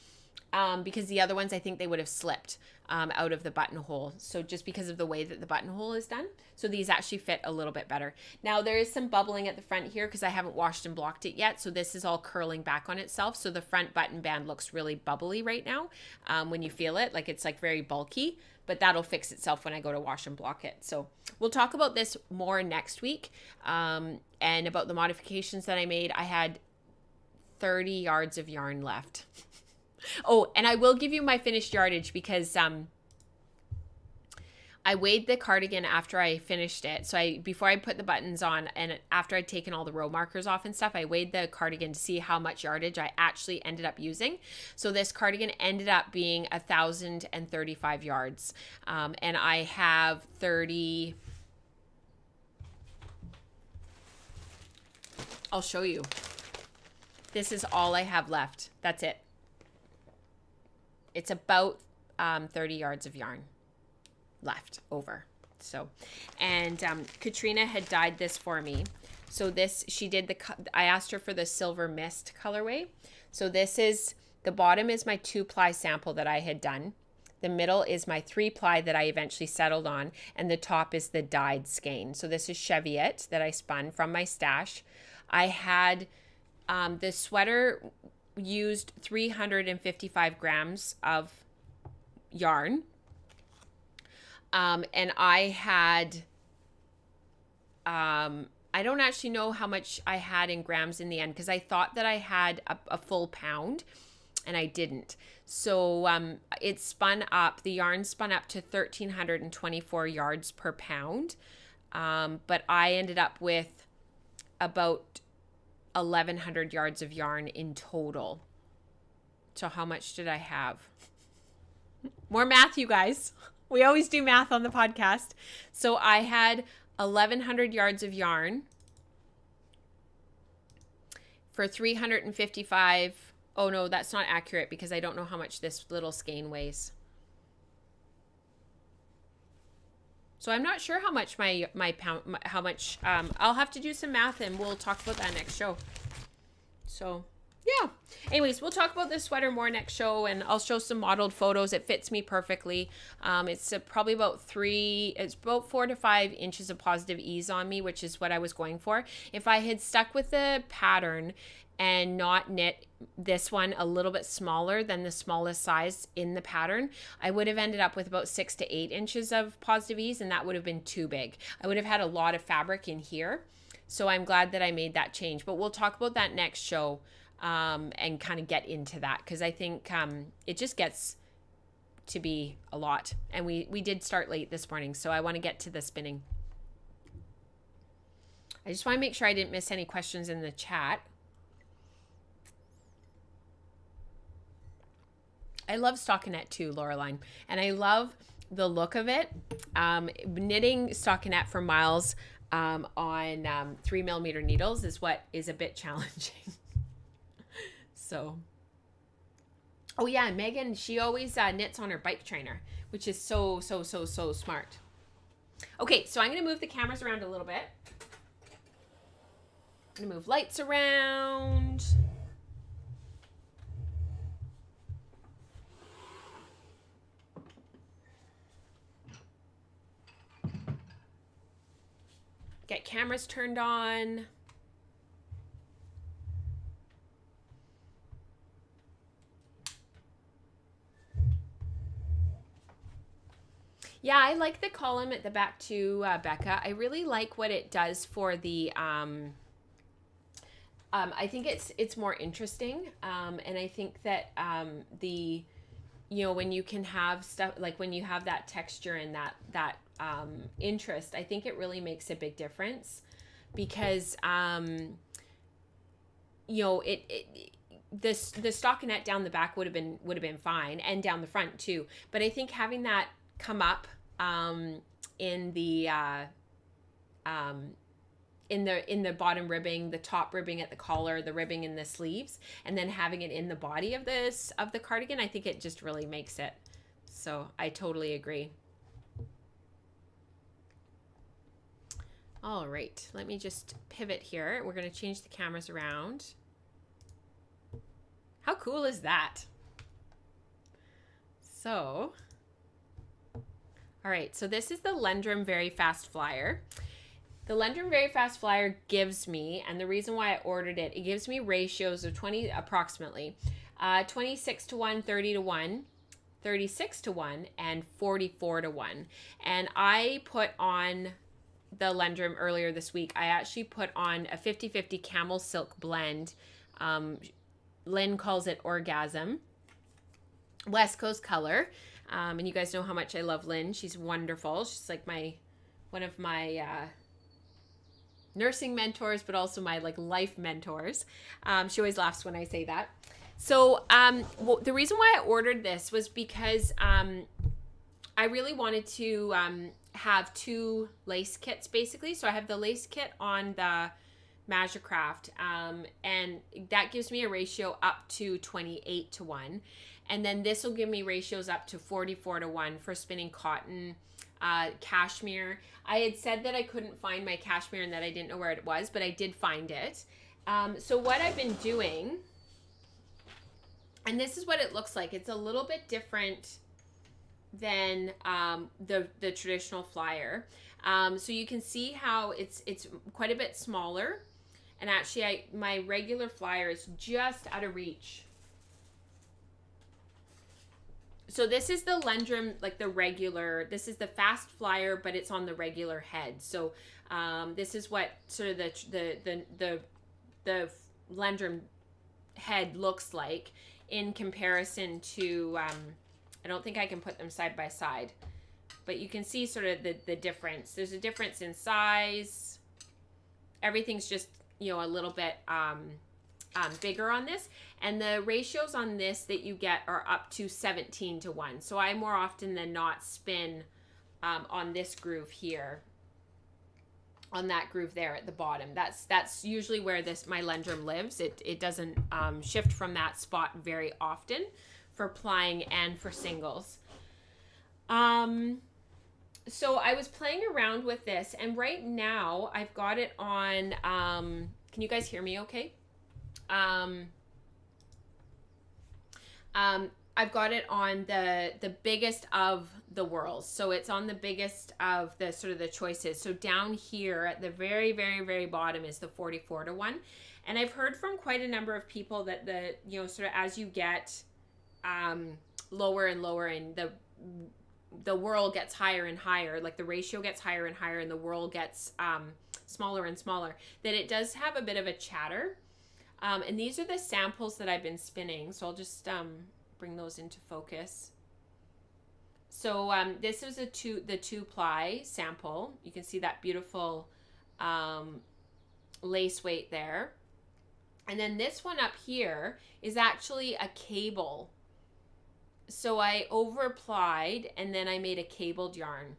because the other ones, I think they would have slipped out of the buttonhole. So just because of the way that the buttonhole is done. So these actually fit a little bit better. Now there is some bubbling at the front here because I haven't washed and blocked it yet. So this is all curling back on itself. So the front button band looks really bubbly right now when you feel it. Like it's like very bulky, but that'll fix itself when I go to wash and block it. So we'll talk about this more next week and about the modifications that I made. I had 30 yards of yarn left. Oh, and I will give you my finished yardage because I weighed the cardigan after I finished it. So before I put the buttons on and after I'd taken all the row markers off and stuff, I weighed the cardigan to see how much yardage I actually ended up using. So this cardigan ended up being 1,035 yards. And I have 30... I'll show you. This is all I have left. That's it. It's about 30 yards of yarn left over. So, and Katrina had dyed this for me. So this, she did I asked her for the Silver Mist colorway. So this is, the bottom is my 2-ply sample that I had done. The middle is my 3-ply that I eventually settled on. And the top is the dyed skein. So this is Cheviot that I spun from my stash. I had the sweater used 355 grams of yarn. And I had, I don't actually know how much I had in grams in the end because I thought that I had a full pound and I didn't. So it spun up, the yarn spun up to 1,324 yards per pound. But I ended up with about 1,100 yards of yarn in total. So how much did I have? More math, you guys. We always do math on the podcast. So I had 1,100 yards of yarn for 355. Oh no, that's not accurate because I don't know how much this little skein weighs. So I'm not sure how much my pound, how much, I'll have to do some math and we'll talk about that next show. So Yeah. Anyways, we'll talk about this sweater more next show, and I'll show some modeled photos. It fits me perfectly. It's probably about 4 to 5 inches of positive ease on me, which is what I was going for. If I had stuck with the pattern and not knit this one a little bit smaller than the smallest size in the pattern, I would have ended up with about 6 to 8 inches of positive ease, and that would have been too big. I would have had a lot of fabric in here. So I'm glad that I made that change, but we'll talk about that next show. And kind of get into that, because I think it just gets to be a lot, and we did start late this morning, so I want to get to the spinning. I just want to make sure I didn't miss any questions in the chat. I love stockinette too, Laureline, and I love the look of it. Knitting stockinette for miles on 3mm needles is what is a bit challenging. So, oh yeah, Megan, she always knits on her bike trainer, which is so smart. Okay, so I'm going to move the cameras around a little bit. I'm going to move lights around. Get cameras turned on. Yeah, I like the column at the back too, Becca. I really like what it does for the, I think it's more interesting. And I think that when you can have stuff, like when you have that texture and that interest, I think it really makes a big difference, because, the stockinette down the back would have been fine, and down the front too. But I think having that come up in the bottom ribbing, the top ribbing at the collar, the ribbing in the sleeves, and then having it in the body of the cardigan, I think it just really makes it. So I totally agree. All right, let me just pivot here. We're going to change the cameras around. How cool is that? So, all right, so this is the Lendrum Very Fast Flyer. The Lendrum Very Fast Flyer gives me, and the reason why I ordered it, it gives me ratios of 20 approximately, 26 to 1, 30 to 1, 36 to 1, and 44 to 1. And I put on the Lendrum earlier this week. I actually put on a 50-50 camel silk blend. Lynn calls it Orgasm. West Coast color. And you guys know how much I love Lynn. She's wonderful. She's like one of my nursing mentors, but also my life mentors. She always laughs when I say that. So the reason why I ordered this was because I really wanted to have 2 lace kits basically. So I have the lace kit on the Majacraft, and that gives me a ratio up to 28 to 1. And then this will give me ratios up to 44 to 1 for spinning cotton, cashmere. I had said that I couldn't find my cashmere and that I didn't know where it was, but I did find it. So what I've been doing, and this is what it looks like. It's a little bit different than the traditional flyer. So you can see how it's quite a bit smaller. And actually, my regular flyer is just out of reach. So this is the Lendrum, the regular, this is the fast flyer, but it's on the regular head. So this is what sort of the Lendrum head looks like in comparison to, I don't think I can put them side by side, but you can see sort of the difference. There's a difference in size. Everything's just, a little bit bigger on this, and the ratios on this that you get are up to 17 to 1. So I more often than not spin on this groove here, on that groove there at the bottom. That's usually where my Lendrum lives. It doesn't shift from that spot very often for plying and for singles. So I was playing around with this, and right now I've got it on, can you guys hear me okay? I've got it on the biggest of the whorls. So it's on the biggest of the sort of the choices. So down here at the very, very, very bottom is the 44-1. And I've heard from quite a number of people that the, you know, sort of as you get lower and lower and the whorl gets higher and higher, like the ratio gets higher and higher and the whorl gets smaller and smaller, that it does have a bit of a chatter. And these are the samples that I've been spinning. So I'll just bring those into focus. So this is the 2-ply sample. You can see that beautiful lace weight there. And then this one up here is actually a cable. So I over-plied and then I made a cabled yarn.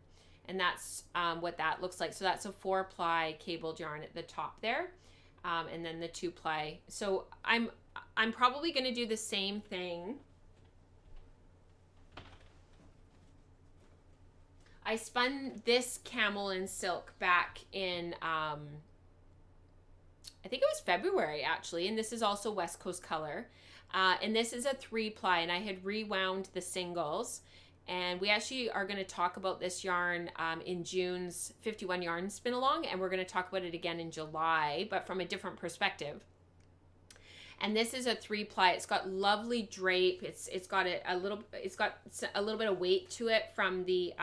And that's what that looks like. So that's a 4-ply cabled yarn at the top there. And then the 2-ply. So I'm probably going to do the same thing. I spun this camel and silk back in, I think it was February actually, and this is also West Coast color. And this is a 3-ply, and I had rewound the singles. And we actually are going to talk about this yarn in June's 51 yarn spin along, and we're going to talk about it again in July, but from a different perspective. And this is a 3-ply. It's got lovely drape. It's got a little bit of weight to it from the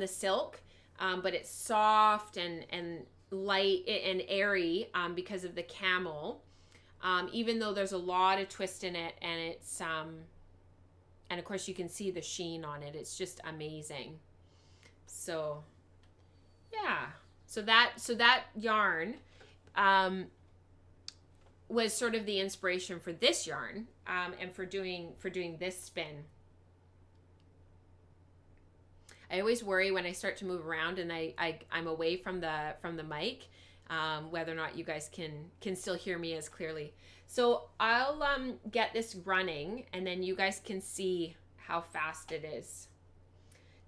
silk, but it's soft and light and airy because of the camel. Even though there's a lot of twist in it, and it's and of course you can see the sheen on it. It's just amazing. So yeah, so that yarn was sort of the inspiration for this yarn and for doing this spin. I always worry when I start to move around and I'm away from the mic, whether or not you guys can still hear me as clearly. So I'll get this running and then you guys can see how fast it is.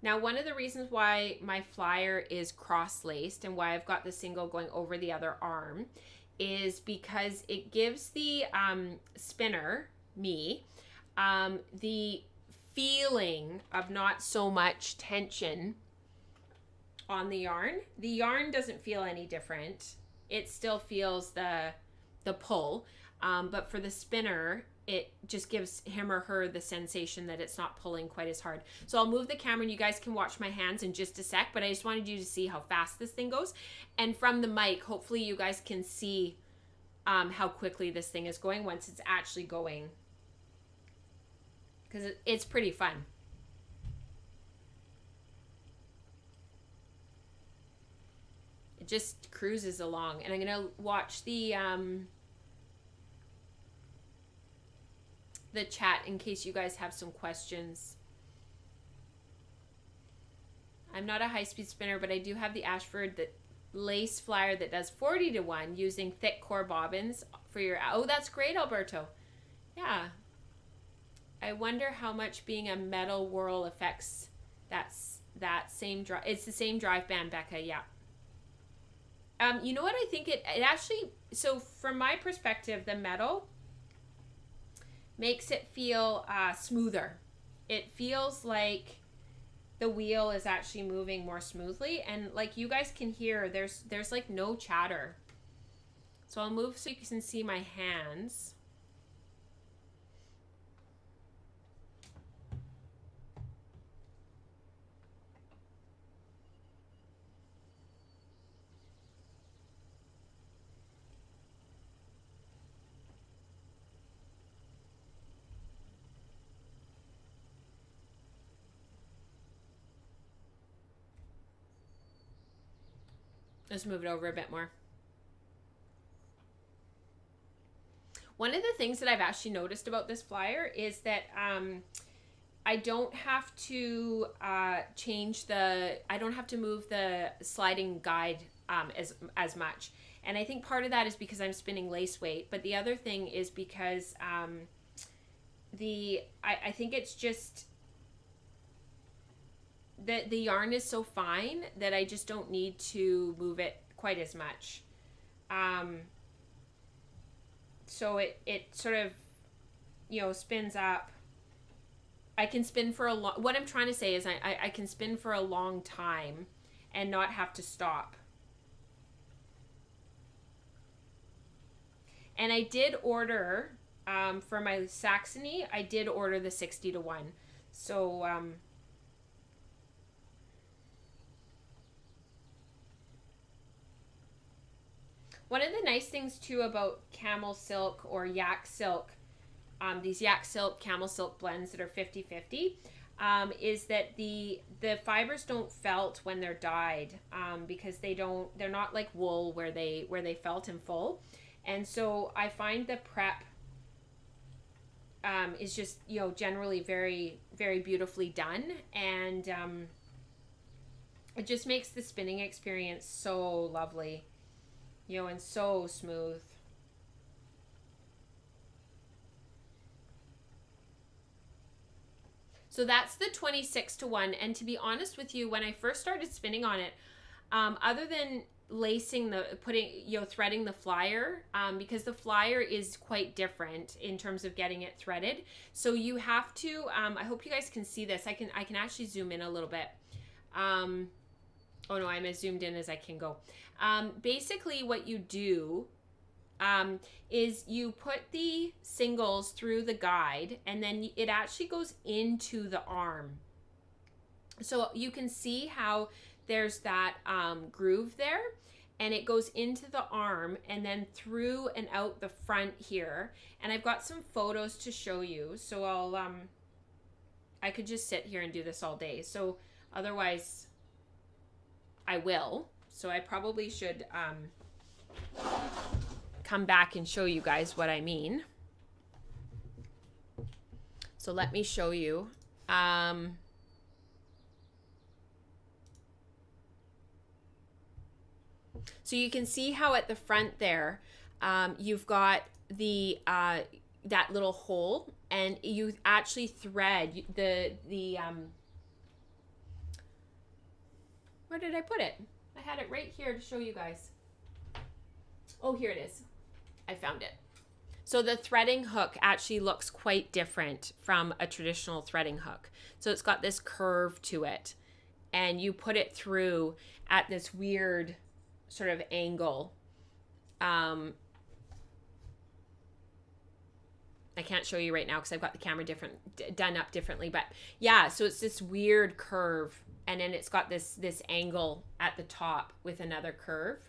Now, one of the reasons why my flyer is cross-laced and why I've got the single going over the other arm is because it gives the spinner, me, the feeling of not so much tension on the yarn. The yarn doesn't feel any different. It still feels the pull, but for the spinner, it just gives him or her the sensation that it's not pulling quite as hard. So I'll move the camera and you guys can watch my hands in just a sec, but I just wanted you to see how fast this thing goes. And from the mic, hopefully you guys can see how quickly this thing is going once it's actually going, because it's pretty fun. It just cruises along. And I'm going to watch the chat in case you guys have some questions. I'm not a high-speed spinner, but I do have the Ashford lace flyer that does 40-1 using thick core bobbins for your... Oh, that's great, Alberto. Yeah. I wonder how much being a metal whorl affects that same drive. It's the same drive band, Becca. Yeah. You know what? I think it actually... So from my perspective, the metal makes it feel smoother. It feels like the wheel is actually moving more smoothly, and like you guys can hear, there's like no chatter. So I'll move so you can see my hands. Let's move it over a bit more. One of the things that I've actually noticed about this flyer is that I don't have to I don't have to move the sliding guide as much. And I think part of that is because I'm spinning lace weight, but the other thing is because I think it's just the yarn is so fine that I just don't need to move it quite as much. So it sort of you know, spins up. I can spin for a long, what I'm trying to say is I can spin for a long time and not have to stop. And I did order, for my Saxony, I did order the 60-1. So, one of the nice things too about camel silk or yak silk, these yak silk, camel silk blends that are 50-50, is that the fibers don't felt when they're dyed, because they're not like wool where they felt in full. And so I find the prep is just, you know, generally very, very beautifully done. And it just makes the spinning experience so lovely, you know, and so smooth. So that's the 26-1. And to be honest with you, when I first started spinning on it, other than lacing threading the flyer, because the flyer is quite different in terms of getting it threaded. So you have to, I hope you guys can see this. I can actually zoom in a little bit. Oh no, I'm as zoomed in as I can go. Basically what you do is you put the singles through the guide, and then it actually goes into the arm. So you can see how there's that groove there, and it goes into the arm and then through and out the front here. And I've got some photos to show you. So I could just sit here and do this all day. So otherwise I will. So I probably should come back and show you guys what I mean. So let me show you. So you can see how at the front there, you've got the that little hole, and you actually thread the where did I put it? I had it right here to show you guys. Oh, here it is. I found it. So the threading hook actually looks quite different from a traditional threading hook. So it's got this curve to it, and you put it through at this weird sort of angle. I can't show you right now because I've got the camera done up differently, but yeah, so it's this weird curve, and then it's got this angle at the top with another curve.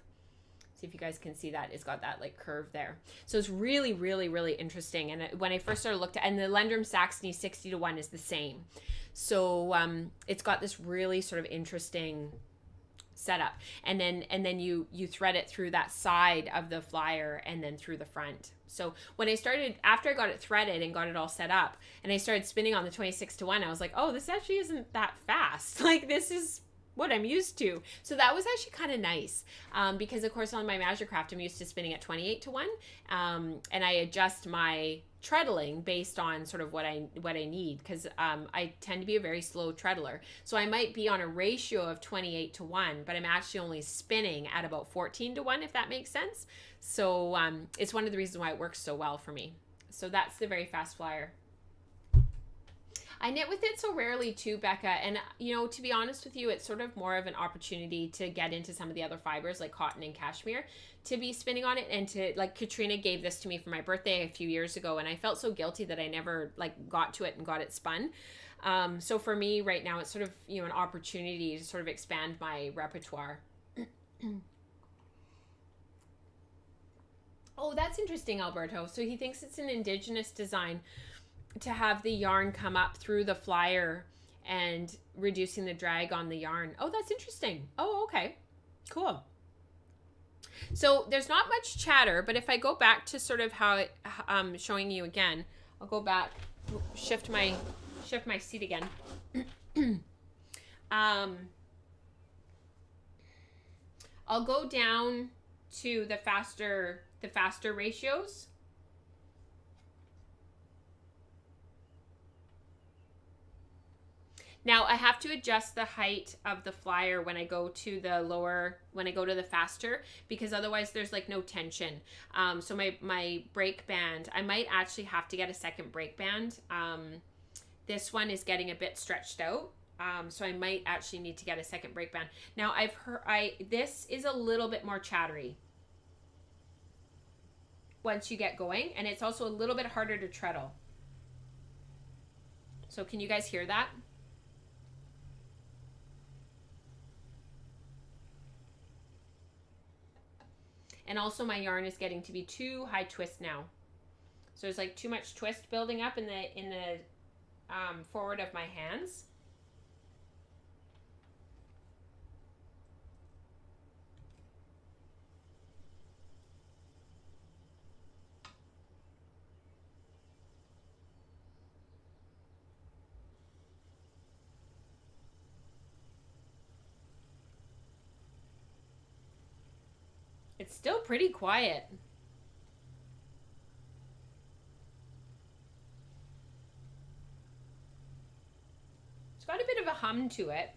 See if you guys can see that. It's got that like curve there. So it's really, really, really interesting. And when I first started looked at, and the Lendrum Saxony 60-1 is the same. So it's got this really sort of interesting setup. And then you thread it through that side of the flyer and then through the front. So when I started, after I got it threaded and got it all set up, and I started spinning on the 26-1, I was like, oh, this actually isn't that fast. Like, this is what I'm used to. So that was actually kind of nice, because of course on my Magikarcraft I'm used to spinning at 28-1, and I adjust my treadling based on sort of what I need, because I tend to be a very slow treadler. So I might be on a ratio of 28-1, but I'm actually only spinning at about 14-1, if that makes sense. So it's one of the reasons why it works so well for me. So that's the Very Fast Flyer. I knit with it so rarely too, Becca, and you know, to be honest with you, it's sort of more of an opportunity to get into some of the other fibers like cotton and cashmere to be spinning on it, and to, like, Katrina gave this to me for my birthday a few years ago, and I felt so guilty that I never like got to it and got it spun. So for me right now, it's sort of, you know, an opportunity to sort of expand my repertoire. Oh, that's interesting, Alberto. So he thinks it's an indigenous design to have the yarn come up through the flyer and reducing the drag on the yarn. Oh, that's interesting. Oh, okay. Cool. So there's not much chatter, but if I go back to sort of how it, showing you again, I'll go back, shift my seat again. I'll go down to the faster ratios. Now I have to adjust the height of the flyer when I go to the lower, when I go to the faster, because otherwise there's like no tension. So my brake band, I might actually have to get a second brake band. This one is getting a bit stretched out. So I might actually need to get a second brake band. Now I've heard, this is a little bit more chattery once you get going, and it's also a little bit harder to treadle. So can you guys hear that? And also my yarn is getting to be too high twist now. So there's like too much twist building up in the forward of my hands. It's still pretty quiet. It's got a bit of a hum to it.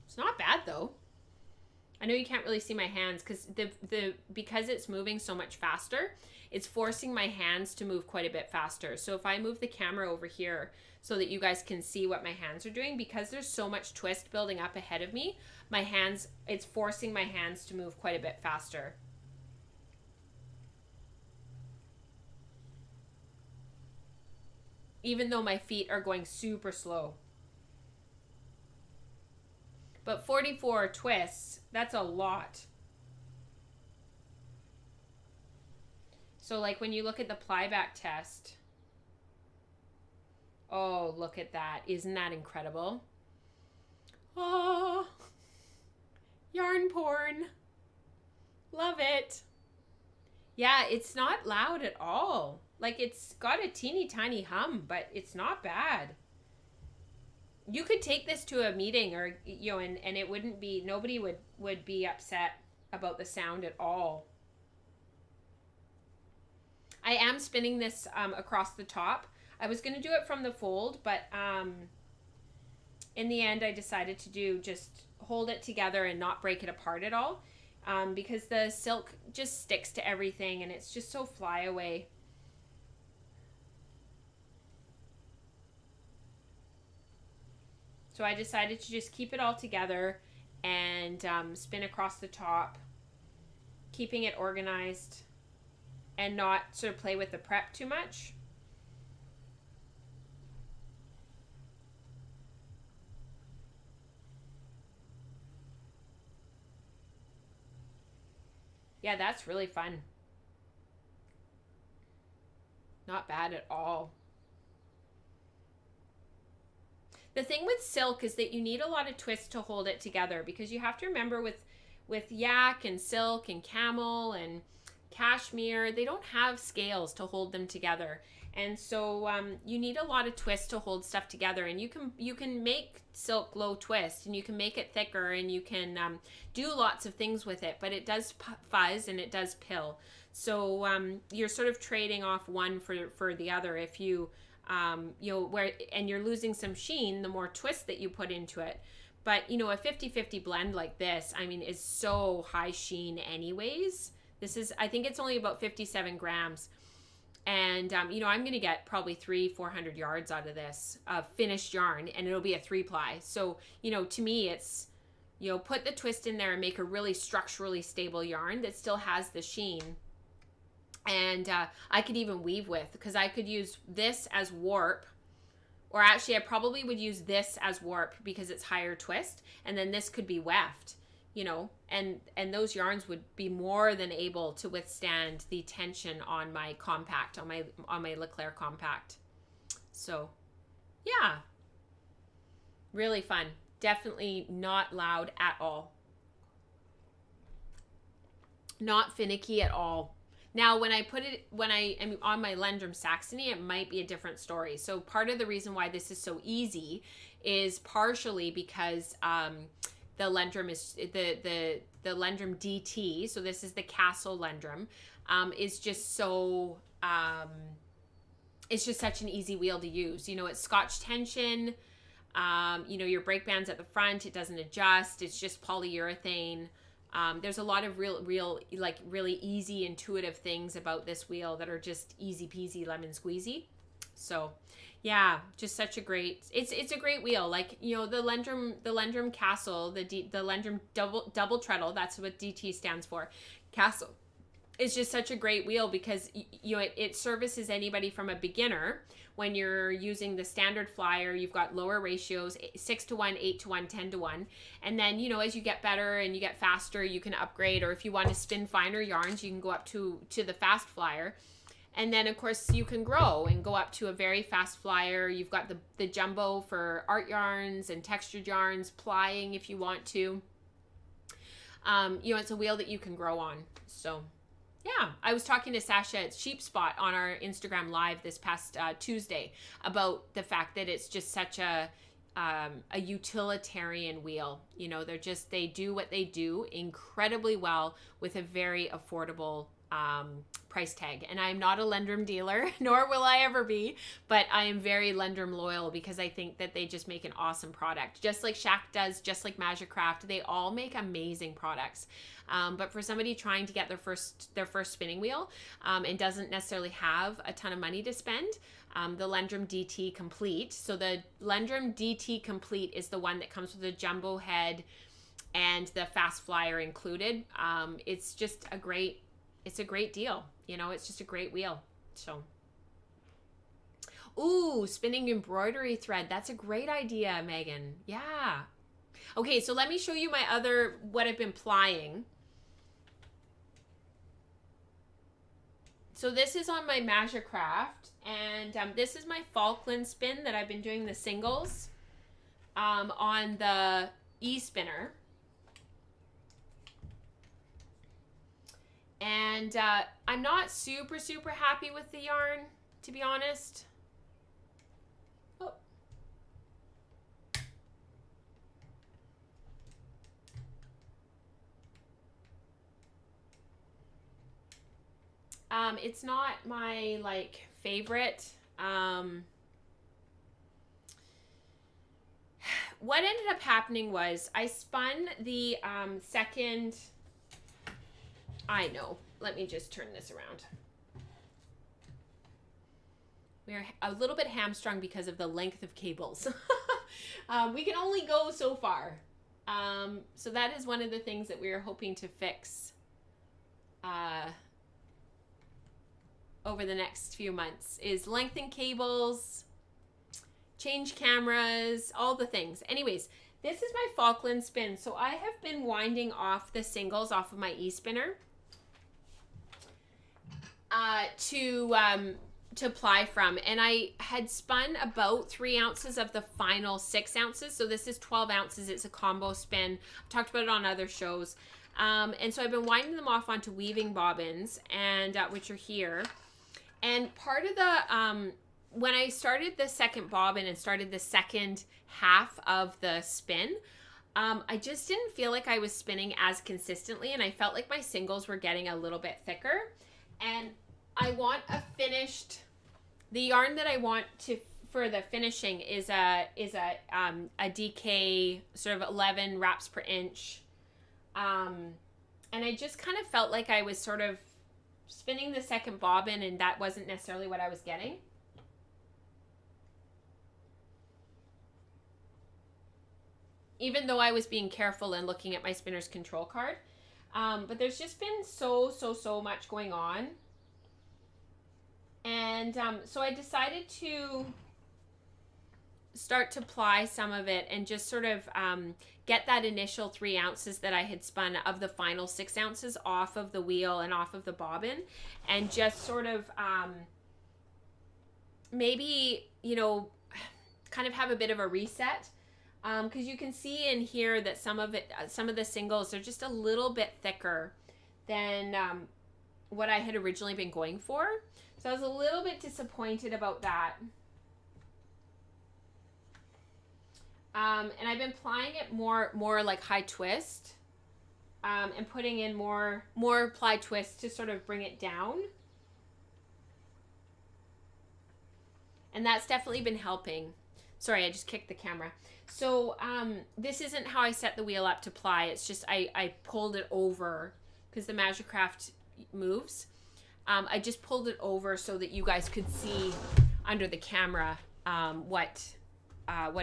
It's not bad though. I know you can't really see my hands because because it's moving so much faster, it's forcing my hands to move quite a bit faster. So if I move the camera over here so that you guys can see what my hands are doing, because there's so much twist building up ahead of me, my hands, it's forcing my hands to move quite a bit faster. Even though my feet are going super slow. But 44 twists, that's a lot. So like when you look at the plyback test, oh, look at that. Isn't that incredible? Oh, yarn porn. Love it. Yeah, it's not loud at all. Like it's got a teeny tiny hum, but it's not bad. You could take this to a meeting or, you know, and it wouldn't be, nobody would be upset about the sound at all. I am spinning this across the top. I was going to do it from the fold, but in the end I decided to just hold it together and not break it apart at all, because the silk just sticks to everything and it's just so fly away. So I decided to just keep it all together and spin across the top, keeping it organized and not sort of play with the prep too much. Yeah, that's really fun. Not bad at all. The thing with silk is that you need a lot of twist to hold it together, because you have to remember with yak and silk and camel and cashmere, they don't have scales to hold them together. And so you need a lot of twist to hold stuff together, and you can make silk low twist and you can make it thicker and you can do lots of things with it, but it does fuzz and it does pill. So you're sort of trading off one for the other. If you and you're losing some sheen the more twist that you put into it. But you know, a 50-50 blend like this, I mean, is so high sheen anyways. This is, I think it's only about 57 grams. And you know, I'm gonna get probably 300-400 yards out of this finished yarn, and it'll be a 3-ply. So you know, to me it's, you know, put the twist in there and make a really structurally stable yarn that still has the sheen. And I could even weave with, because I could use this as warp, or actually I probably would use this as warp because it's higher twist, and then this could be weft, you know, and those yarns would be more than able to withstand the tension on my compact, on my Leclerc compact. So yeah, really fun. Definitely not loud at all, not finicky at all. Now, when I am on my Lendrum Saxony, it might be a different story. So part of the reason why this is so easy is partially because the Lendrum is the Lendrum DT. So this is the Castle Lendrum. Is just so it's just such an easy wheel to use. You know, it's Scotch tension. You know, your brake band's at the front. It doesn't adjust. It's just polyurethane. There's a lot of really easy, intuitive things about this wheel that are just easy peasy lemon squeezy. So yeah, just such a great, it's a great wheel. Like, you know, the Lendrum Castle, the Lendrum double treadle, that's what DT stands for. Castle. It's just such a great wheel because, you know, it services anybody from a beginner. When you're using the standard flyer, you've got lower ratios, 6-to-1, 8-to-1, 10-to-1. And then, you know, as you get better and you get faster, you can upgrade. Or if you want to spin finer yarns, you can go up to the fast flyer. And then, of course, you can grow and go up to a very fast flyer. You've got the jumbo for art yarns and textured yarns, plying if you want to. You know, it's a wheel that you can grow on. So yeah, I was talking to Sasha at Sheep Spot on our Instagram Live this past Tuesday about the fact that it's just such a utilitarian wheel. You know, they do what they do incredibly well with a very affordable price tag. And I'm not a Lendrum dealer, nor will I ever be, but I am very Lendrum loyal because I think that they just make an awesome product. Just like Shack does, just like Magicraft, they all make amazing products. But for somebody trying to get their first spinning wheel and doesn't necessarily have a ton of money to spend, the Lendrum DT Complete. So the Lendrum DT Complete is the one that comes with a jumbo head and the fast flyer included. It's just a great deal. You know, it's just a great wheel. So, ooh, spinning embroidery thread. That's a great idea, Megan. Yeah. Okay, so let me show you what I've been plying. So this is on my Magicraft, and this is my Falkland spin that I've been doing the singles on the e-spinner. And I'm not super happy with the yarn, to be honest. Oh. It's not my favorite. What ended up happening was I spun the second. I know. Let me just turn this around. We're a little bit hamstrung because of the length of cables. We can only go so far. So that is one of the things that we are hoping to fix over the next few months is lengthen cables, change cameras, all the things. Anyways, this is my Falkland spin. So I have been winding off the singles off of my e-spinner to ply from, and I had spun about 3 ounces of the final 6 ounces. So this is 12 ounces. It's a combo spin. I've talked about it on other shows. And so I've been winding them off onto weaving bobbins, and which are here. And part of the when I started the second bobbin and started the second half of the spin, I just didn't feel like I was spinning as consistently, and I felt like my singles were getting a little bit thicker. And I want the yarn that I want for the finishing is a DK sort of 11 wraps per inch. And I just kind of felt like I was sort of spinning the second bobbin, and that wasn't necessarily what I was getting. Even though I was being careful and looking at my spinner's control card. But there's just been so much going on. And so I decided to start to ply some of it and just sort of get that initial 3 ounces that I had spun of the final 6 ounces off of the wheel and off of the bobbin, and just sort of maybe, you know, kind of have a bit of a reset. Because you can see in here that some of the singles are just a little bit thicker than what I had originally been going for. So I was a little bit disappointed about that. And I've been plying it more like high twist, and putting in more ply twist to sort of bring it down. And that's definitely been helping. Sorry, I just kicked the camera. So this isn't how I set the wheel up to ply. It's just I pulled it over because the Magicraft moves. I just pulled it over so that you guys could see under the camera what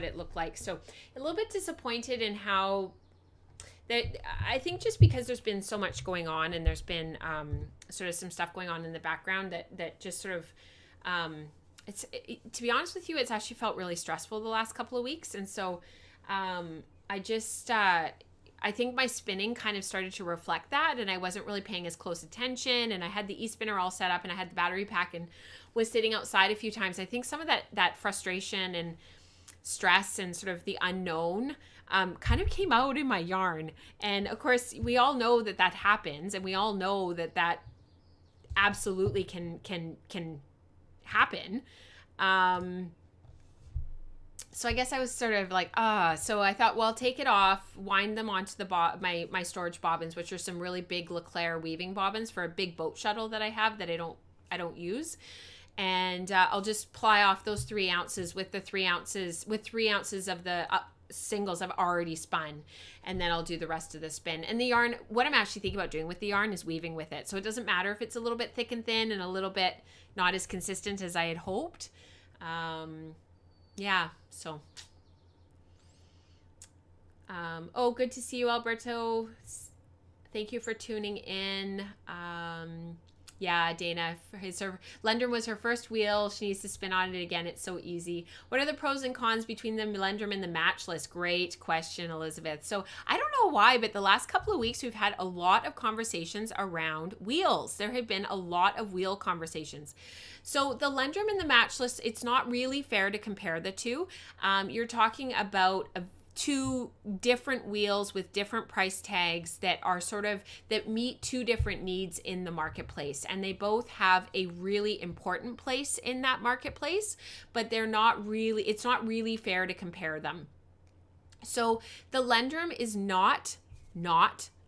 it looked like. So a little bit disappointed in how that, I think just because there's been so much going on, and there's been sort of some stuff going on in the background that just sort of to be honest with you, it's actually felt really stressful the last couple of weeks. And so I think my spinning kind of started to reflect that, and I wasn't really paying as close attention, and I had the e-spinner all set up, and I had the battery pack and was sitting outside a few times. I think some of that frustration and stress and sort of the unknown kind of came out in my yarn. And of course, we all know that happens, and we all know that absolutely can happen. So I guess I was sort of like, so I thought, well, take it off, wind them onto the my storage bobbins, which are some really big Leclerc weaving bobbins for a big boat shuttle that I have that I don't use. And I'll just ply off those 3 ounces with 3 ounces of the singles I've already spun, and then I'll do the rest of the spin. And the yarn, what I'm actually thinking about doing with the yarn is weaving with it. So it doesn't matter if it's a little bit thick and thin and a little bit not as consistent as I had hoped. Yeah, so. Oh, good to see you, Alberto. Thank you for tuning in. Yeah, Dana, Lendrum was her first wheel. She needs to spin on it again. It's so easy. What are the pros and cons between the Lendrum and the Matchless? Great question, Elizabeth. So I don't know why, but the last couple of weeks we've had a lot of conversations around wheels. There have been a lot of wheel conversations. So the Lendrum and the Matchless, it's not really fair to compare the two. You're talking about two different wheels with different price tags that are that meet two different needs in the marketplace, and they both have a really important place in that marketplace, but it's not really fair to compare them. So the Lendrum is not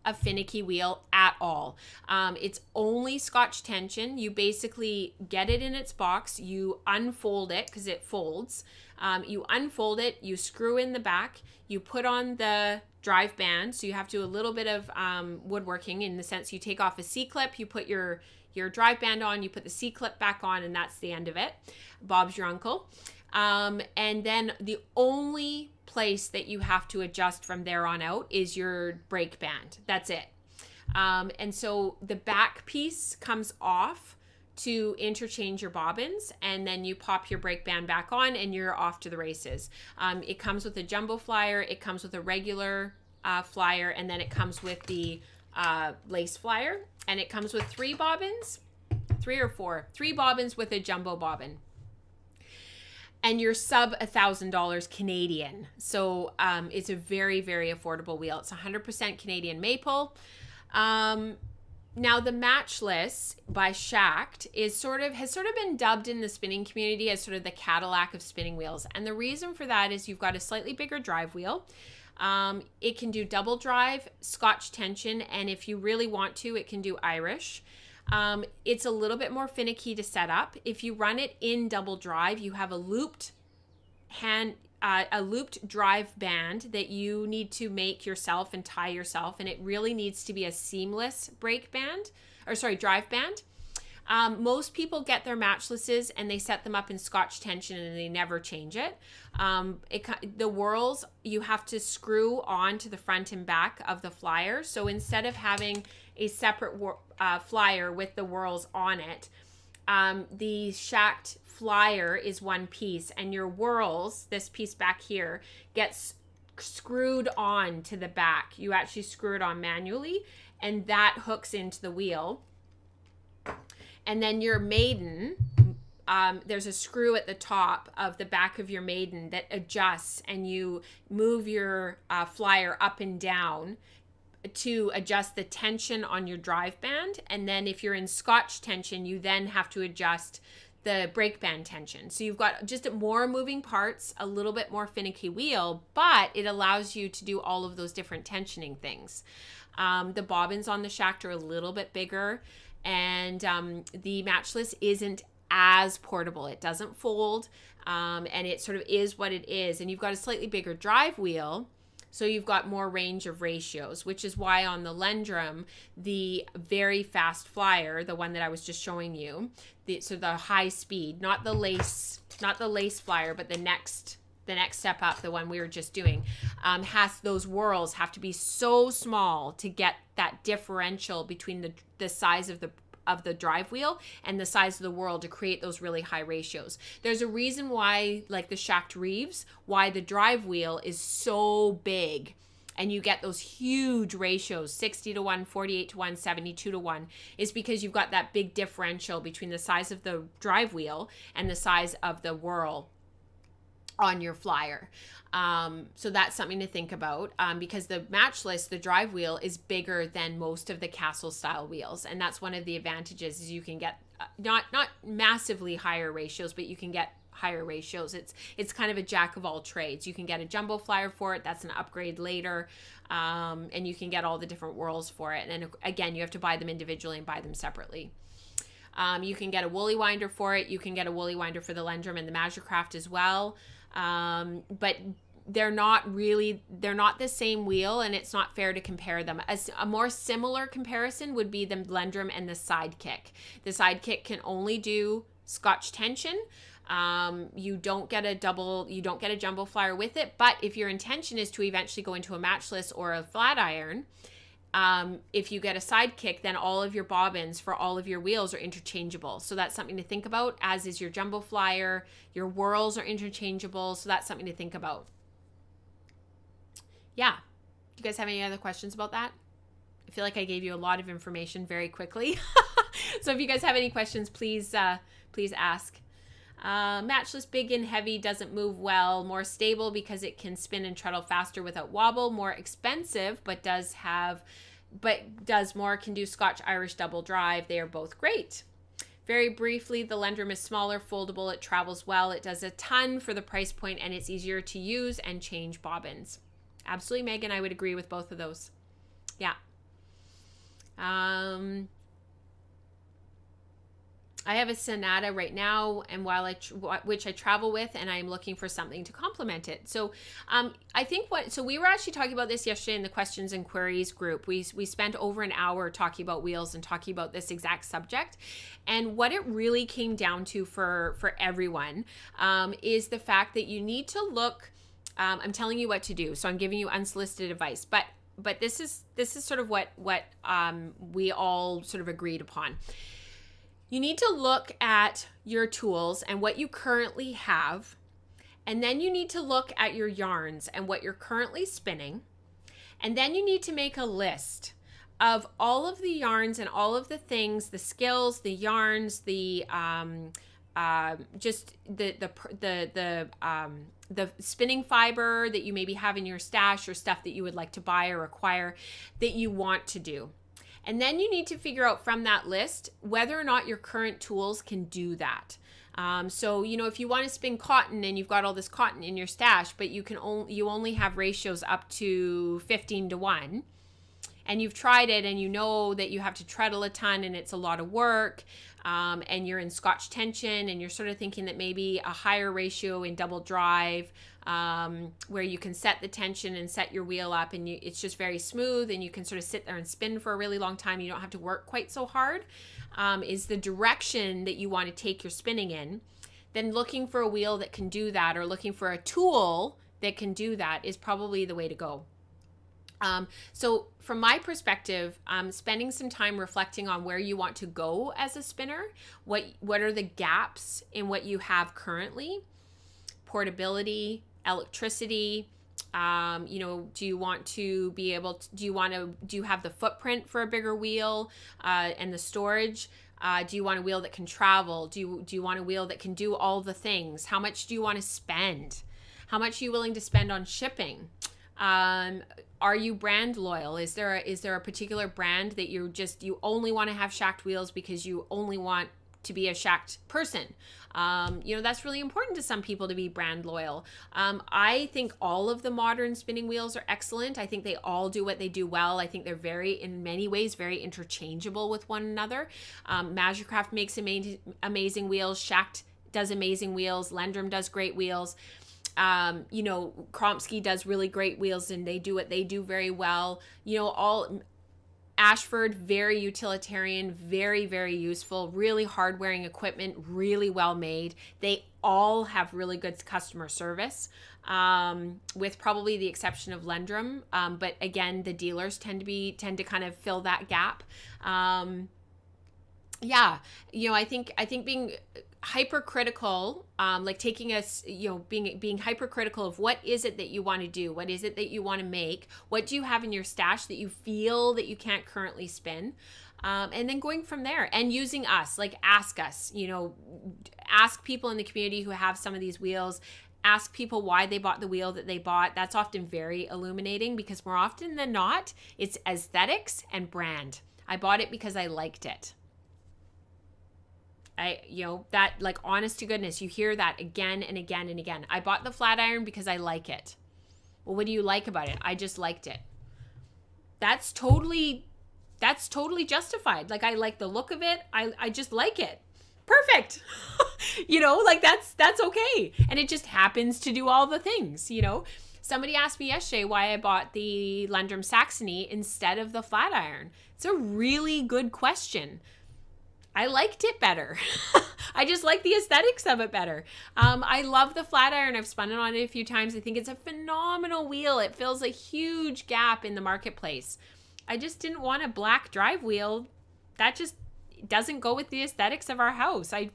a finicky wheel at all. It's only Scotch tension. You basically get it in its box, you unfold it because it folds. You unfold it, you screw in the back, you put on the drive band. So you have to do a little bit of woodworking in the sense you take off a C-clip, you put your drive band on, you put the C-clip back on, and that's the end of it. Bob's your uncle. And then the only place that you have to adjust from there on out is your brake band. That's it. And so the back piece comes off to interchange your bobbins, and then you pop your brake band back on and you're off to the races. It comes with a jumbo flyer, it comes with a regular flyer, and then it comes with the lace flyer, and it comes with 3 bobbins, 3 or 4, 3 bobbins with a jumbo bobbin. And you're sub $1,000 Canadian. So it's a very, very affordable wheel. It's 100% Canadian maple. Now the Matchless by Shacked has sort of been dubbed in the spinning community as sort of the Cadillac of spinning wheels. And the reason for that is you've got a slightly bigger drive wheel. It can do double drive, Scotch tension, and if you really want to, it can do Irish. It's a little bit more finicky to set up. If you run it in double drive, you have a looped drive band that you need to make yourself and tie yourself, and it really needs to be a seamless drive band. Most people get their Matchlesses and they set them up in Scotch tension and they never change it. The whorls, you have to screw on to the front and back of the flyer. So instead of having a separate flyer with the whorls on it, the Shacked flyer is one piece, and your whorls, this piece back here, gets screwed on to the back. You actually screw it on manually, and that hooks into the wheel. And then your maiden, there's a screw at the top of the back of your maiden that adjusts, and you move your flyer up and down to adjust the tension on your drive band. And then if you're in Scotch tension, you then have to adjust the brake band tension. So you've got just more moving parts, a little bit more finicky wheel, but it allows you to do all of those different tensioning things. The bobbins on the shaft are a little bit bigger, and the Matchless isn't as portable. It doesn't fold, and it sort of is what it is. And you've got a slightly bigger drive wheel, so you've got more range of ratios, which is why on the Lendrum, the Very Fast Flyer, the one that I was just showing you, so the high speed, not the lace flyer, but the next step up, the one we were just doing, has those whirls have to be so small to get that differential between the size of the drive wheel and the size of the whirl to create those really high ratios. There's a reason why, like the Shaft Reeves, why the drive wheel is so big and you get those huge ratios, 60 to 1, 48 to 1, 72 to 1, is because you've got that big differential between the size of the drive wheel and the size of the whirl on your flyer. So that's something to think about, because the Matchless, the drive wheel, is bigger than most of the castle style wheels. And that's one of the advantages, is you can get not massively higher ratios, but you can get higher ratios. It's kind of a jack of all trades. You can get a jumbo flyer for it. That's an upgrade later. And you can get all the different whirls for it. And again, you have to buy them individually and buy them separately. You can get a woolly winder for it. You can get a woolly winder for the Lendrum and the Magicraft as well. But they're not the same wheel, and it's not fair to compare them. As a more similar comparison would be the Lendrum and the Sidekick. The Sidekick can only do Scotch tension. You don't get a jumbo flyer with it, but if your intention is to eventually go into a Matchless or a flat iron, if you get a Sidekick, then all of your bobbins for all of your wheels are interchangeable. So that's something to think about, as is your jumbo flyer. Your whirls are interchangeable, so that's something to think about. Yeah. Do you guys have any other questions about that? I feel like I gave you a lot of information very quickly. So if you guys have any questions, please ask. Matchless, big and heavy, doesn't move well. More stable because it can spin and treadle faster without wobble. More expensive, but does more, can do Scotch Irish double drive. They are both great. Very briefly, the Lendrum is smaller, foldable, it travels well, it does a ton for the price point, and it's easier to use and change bobbins. Absolutely, Megan, I would agree with both of those. Yeah. I have a Sonata right now, and which I travel with, and I'm looking for something to complement it. So I think so we were actually talking about this yesterday in the questions and queries group. We spent over an hour talking about wheels and talking about this exact subject. And what it really came down to for everyone is the fact that you need to look, I'm telling you what to do. So I'm giving you unsolicited advice, but this is sort of what we all sort of agreed upon. You need to look at your tools and what you currently have, and then you need to look at your yarns and what you're currently spinning, and then you need to make a list of all of the yarns and all of the things, the skills, the yarns, the just the spinning fiber that you maybe have in your stash, or stuff that you would like to buy or acquire that you want to do. And then you need to figure out from that list whether or not your current tools can do that. So, if you want to spin cotton and you've got all this cotton in your stash, but you only have ratios up to 15 to 1, and you've tried it and you know that you have to treadle a ton and it's a lot of work, and you're in Scotch tension and you're sort of thinking that maybe a higher ratio in double drive, where you can set the tension and set your wheel up and it's just very smooth and you can sort of sit there and spin for a really long time. You don't have to work quite so hard, is the direction that you want to take your spinning in. Then looking for a wheel that can do that, or looking for a tool that can do that, is probably the way to go. So from my perspective, spending some time reflecting on where you want to go as a spinner, what are the gaps in what you have currently, portability, electricity, do you want to be able to, do you have the footprint for a bigger wheel, and the storage? Do you want a wheel that can travel? Do you want a wheel that can do all the things? How much do you want to spend? How much are you willing to spend on shipping? Are you brand loyal? Is there a particular brand that you only want to have shaft wheels because you only want to be a shacked person. That's really important to some people to be brand loyal. I think all of the modern spinning wheels are excellent. I think they all do what they do well. I think they're in many ways, very interchangeable with one another. Magikarcraft makes amazing wheels. Shacked does amazing wheels. Lendrum does great wheels. Kromsky does really great wheels, and they do what they do very well. Ashford, very utilitarian, very, very useful, really hard wearing equipment, really well made. They all have really good customer service, with probably the exception of Lendrum. But again, the dealers tend to kind of fill that gap. I think being hypercritical, like taking us, being hypercritical of what is it that you want to do, what is it that you want to make, what do you have in your stash that you feel that you can't currently spin, and then going from there and using us, like ask us, ask people in the community who have some of these wheels. Ask people why they bought the wheel that they bought. That's often very illuminating, because more often than not, it's aesthetics and brand. I bought it because I liked it. That, like, honest to goodness, you hear that again and again and again. I bought the flat iron because I like it. Well, what do you like about it? I just liked it. That's totally justified. Like, I like the look of it. I just like it. Perfect. That's okay. And it just happens to do all the things, Somebody asked me yesterday why I bought the Lendrum Saxony instead of the flat iron. It's a really good question. I liked it better. I just like the aesthetics of it better. I love the flat iron. I've spun it on it a few times. I think it's a phenomenal wheel. It fills a huge gap in the marketplace. I just didn't want a black drive wheel. That just doesn't go with the aesthetics of our house. I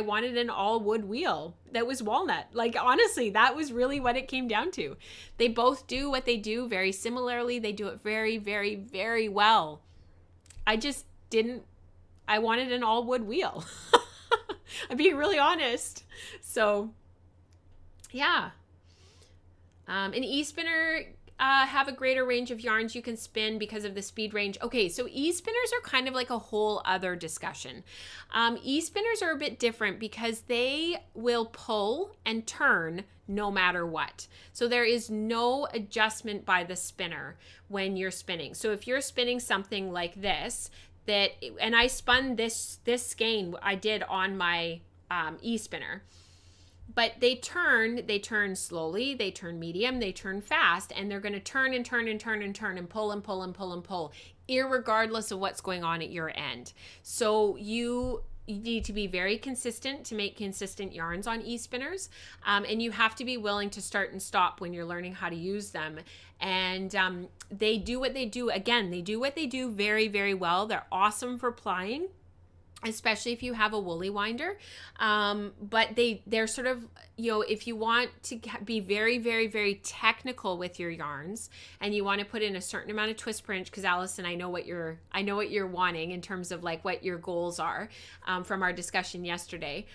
wanted an all wood wheel that was walnut. Like, honestly, that was really what it came down to. They both do what they do very similarly. They do it very, very, very well. I wanted an all wood wheel. I'm being really honest. So, yeah. An e-spinner have a greater range of yarns you can spin because of the speed range. Okay, so e-spinners are kind of like a whole other discussion. E-spinners are a bit different because they will pull and turn no matter what. So there is no adjustment by the spinner when you're spinning. So if you're spinning something like this, and I spun this skein I did on my e-spinner, but they turn slowly, they turn medium, they turn fast, and they're going to turn and turn and turn and turn and pull and pull and pull and pull, irregardless of what's going on at your end. So you need to be very consistent to make consistent yarns on e-spinners, and you have to be willing to start and stop when you're learning how to use them. And they do what they do. Again, they do what they do very, very well. They're awesome for plying, especially if you have a woolly winder. But they're sort of, if you want to be very, very, very technical with your yarns, and you want to put in a certain amount of twist per inch, because Allison, I know what you're wanting in terms of like what your goals are, from our discussion yesterday.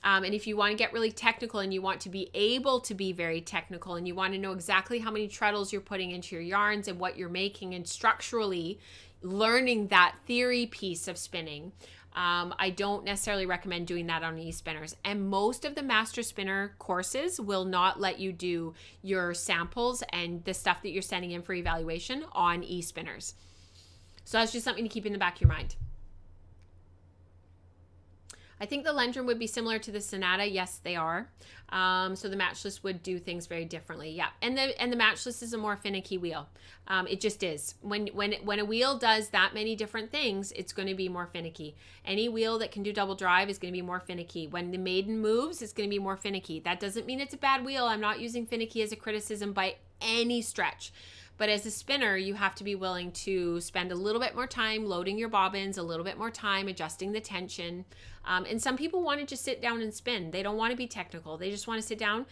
And if you want to get really technical and you want to be able to be very technical and you want to know exactly how many treadles you're putting into your yarns and what you're making, and structurally learning that theory piece of spinning, I don't necessarily recommend doing that on e-spinners. And most of the master spinner courses will not let you do your samples and the stuff that you're sending in for evaluation on e-spinners. So that's just something to keep in the back of your mind. I think the Lendrum would be similar to the Sonata. Yes, they are. So the Matchless would do things very differently. Yeah, and the Matchless is a more finicky wheel. It just is. When a wheel does that many different things, it's going to be more finicky. Any wheel that can do double drive is going to be more finicky. When the maiden moves, it's going to be more finicky. That doesn't mean it's a bad wheel. I'm not using finicky as a criticism by any stretch. But as a spinner, you have to be willing to spend a little bit more time loading your bobbins, a little bit more time adjusting the tension. And some people want to just sit down and spin. They don't want to be technical. They just want to sit down,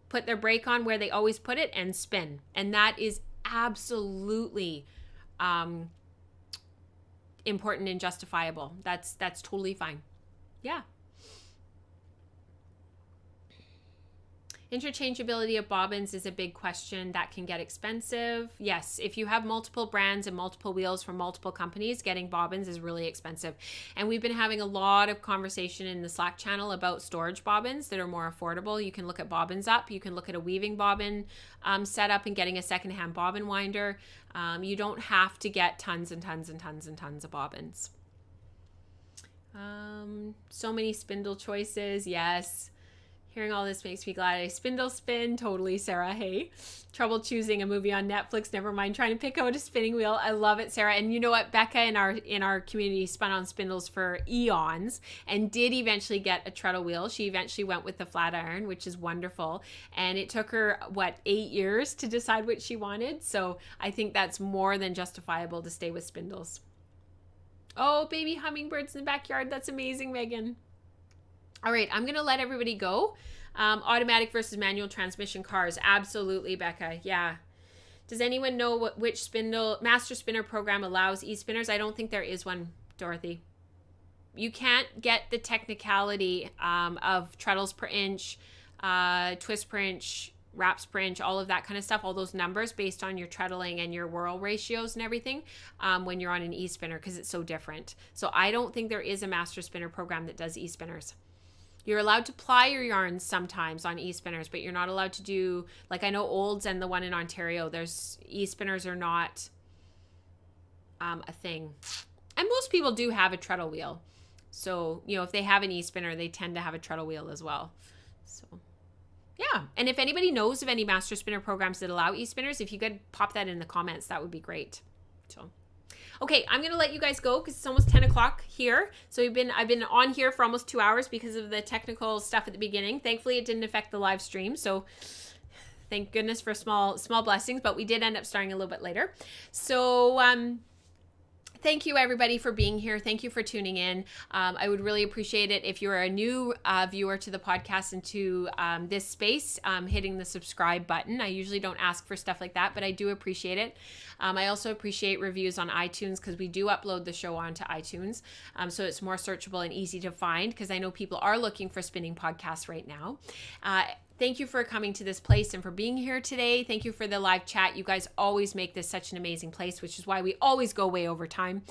put their brake on where they always put it, and spin. And that is absolutely important and justifiable. That's totally fine. Yeah. Interchangeability of bobbins is a big question that can get expensive. Yes, if you have multiple brands and multiple wheels from multiple companies, getting bobbins is really expensive. And we've been having a lot of conversation in the Slack channel about storage bobbins that are more affordable. You can look at Bobbins Up. You can look at a weaving bobbin setup and getting a secondhand bobbin winder. You don't have to get tons and tons and tons and tons of bobbins. So many spindle choices. Yes. Hearing all this makes me glad I spindle spin. Totally, Sarah. Hey, trouble choosing a movie on Netflix. Never mind trying to pick out a spinning wheel. I love it, Sarah. And you know what? Becca in our community spun on spindles for eons and did eventually get a treadle wheel. She eventually went with the flat iron, which is wonderful. And it took her, 8 years to decide what she wanted. So I think that's more than justifiable to stay with spindles. Oh, baby hummingbirds in the backyard. That's amazing, Megan. All right, I'm going to let everybody go. Automatic versus manual transmission cars. Absolutely, Becca. Yeah. Does anyone know which master spinner program allows e-spinners? I don't think there is one, Dorothy. You can't get the technicality of treadles per inch, twists per inch, wraps per inch, all of that kind of stuff, all those numbers based on your treadling and your whirl ratios and everything when you're on an e-spinner because it's so different. So I don't think there is a master spinner program that does e-spinners. You're allowed to ply your yarns sometimes on e-spinners, but you're not allowed to do, like I know Olds and the one in Ontario, there's e-spinners are not a thing. And most people do have a treadle wheel. So, if they have an e-spinner, they tend to have a treadle wheel as well. So, yeah. And if anybody knows of any master spinner programs that allow e-spinners, if you could pop that in the comments, that would be great. So, okay, I'm going to let you guys go because it's almost 10 o'clock here. So I've been on here for almost 2 hours because of the technical stuff at the beginning. Thankfully, it didn't affect the live stream. So thank goodness for small blessings, but we did end up starting a little bit later. So thank you, everybody, for being here. Thank you for tuning in. I would really appreciate it if you're a new viewer to the podcast and to this space, hitting the subscribe button. I usually don't ask for stuff like that, but I do appreciate it. I also appreciate reviews on iTunes because we do upload the show onto iTunes. So it's more searchable and easy to find because I know people are looking for spinning podcasts right now. Thank you for coming to this place and for being here today. Thank you for the live chat. You guys always make this such an amazing place, which is why we always go way over time.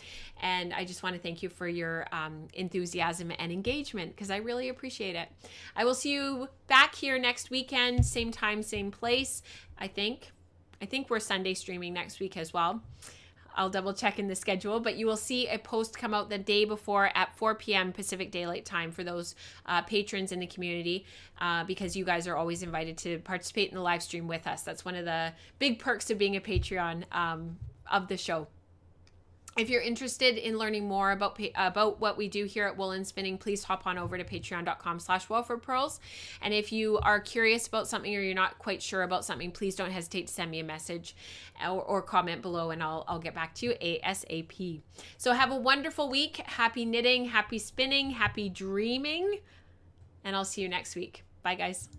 And I just want to thank you for your enthusiasm and engagement because I really appreciate it. I will see you back here next weekend, same time, same place, I think. I think we're Sunday streaming next week as well. I'll double check in the schedule, but you will see a post come out the day before at 4 p.m. Pacific Daylight Time for those patrons in the community because you guys are always invited to participate in the live stream with us. That's one of the big perks of being a Patreon of the show. If you're interested in learning more about what we do here at Wool and Spinning, please hop on over to patreon.com/woolforpearls. And if you are curious about something or you're not quite sure about something, please don't hesitate to send me a message or comment below and I'll get back to you ASAP. So have a wonderful week. Happy knitting, happy spinning, happy dreaming. And I'll see you next week. Bye, guys.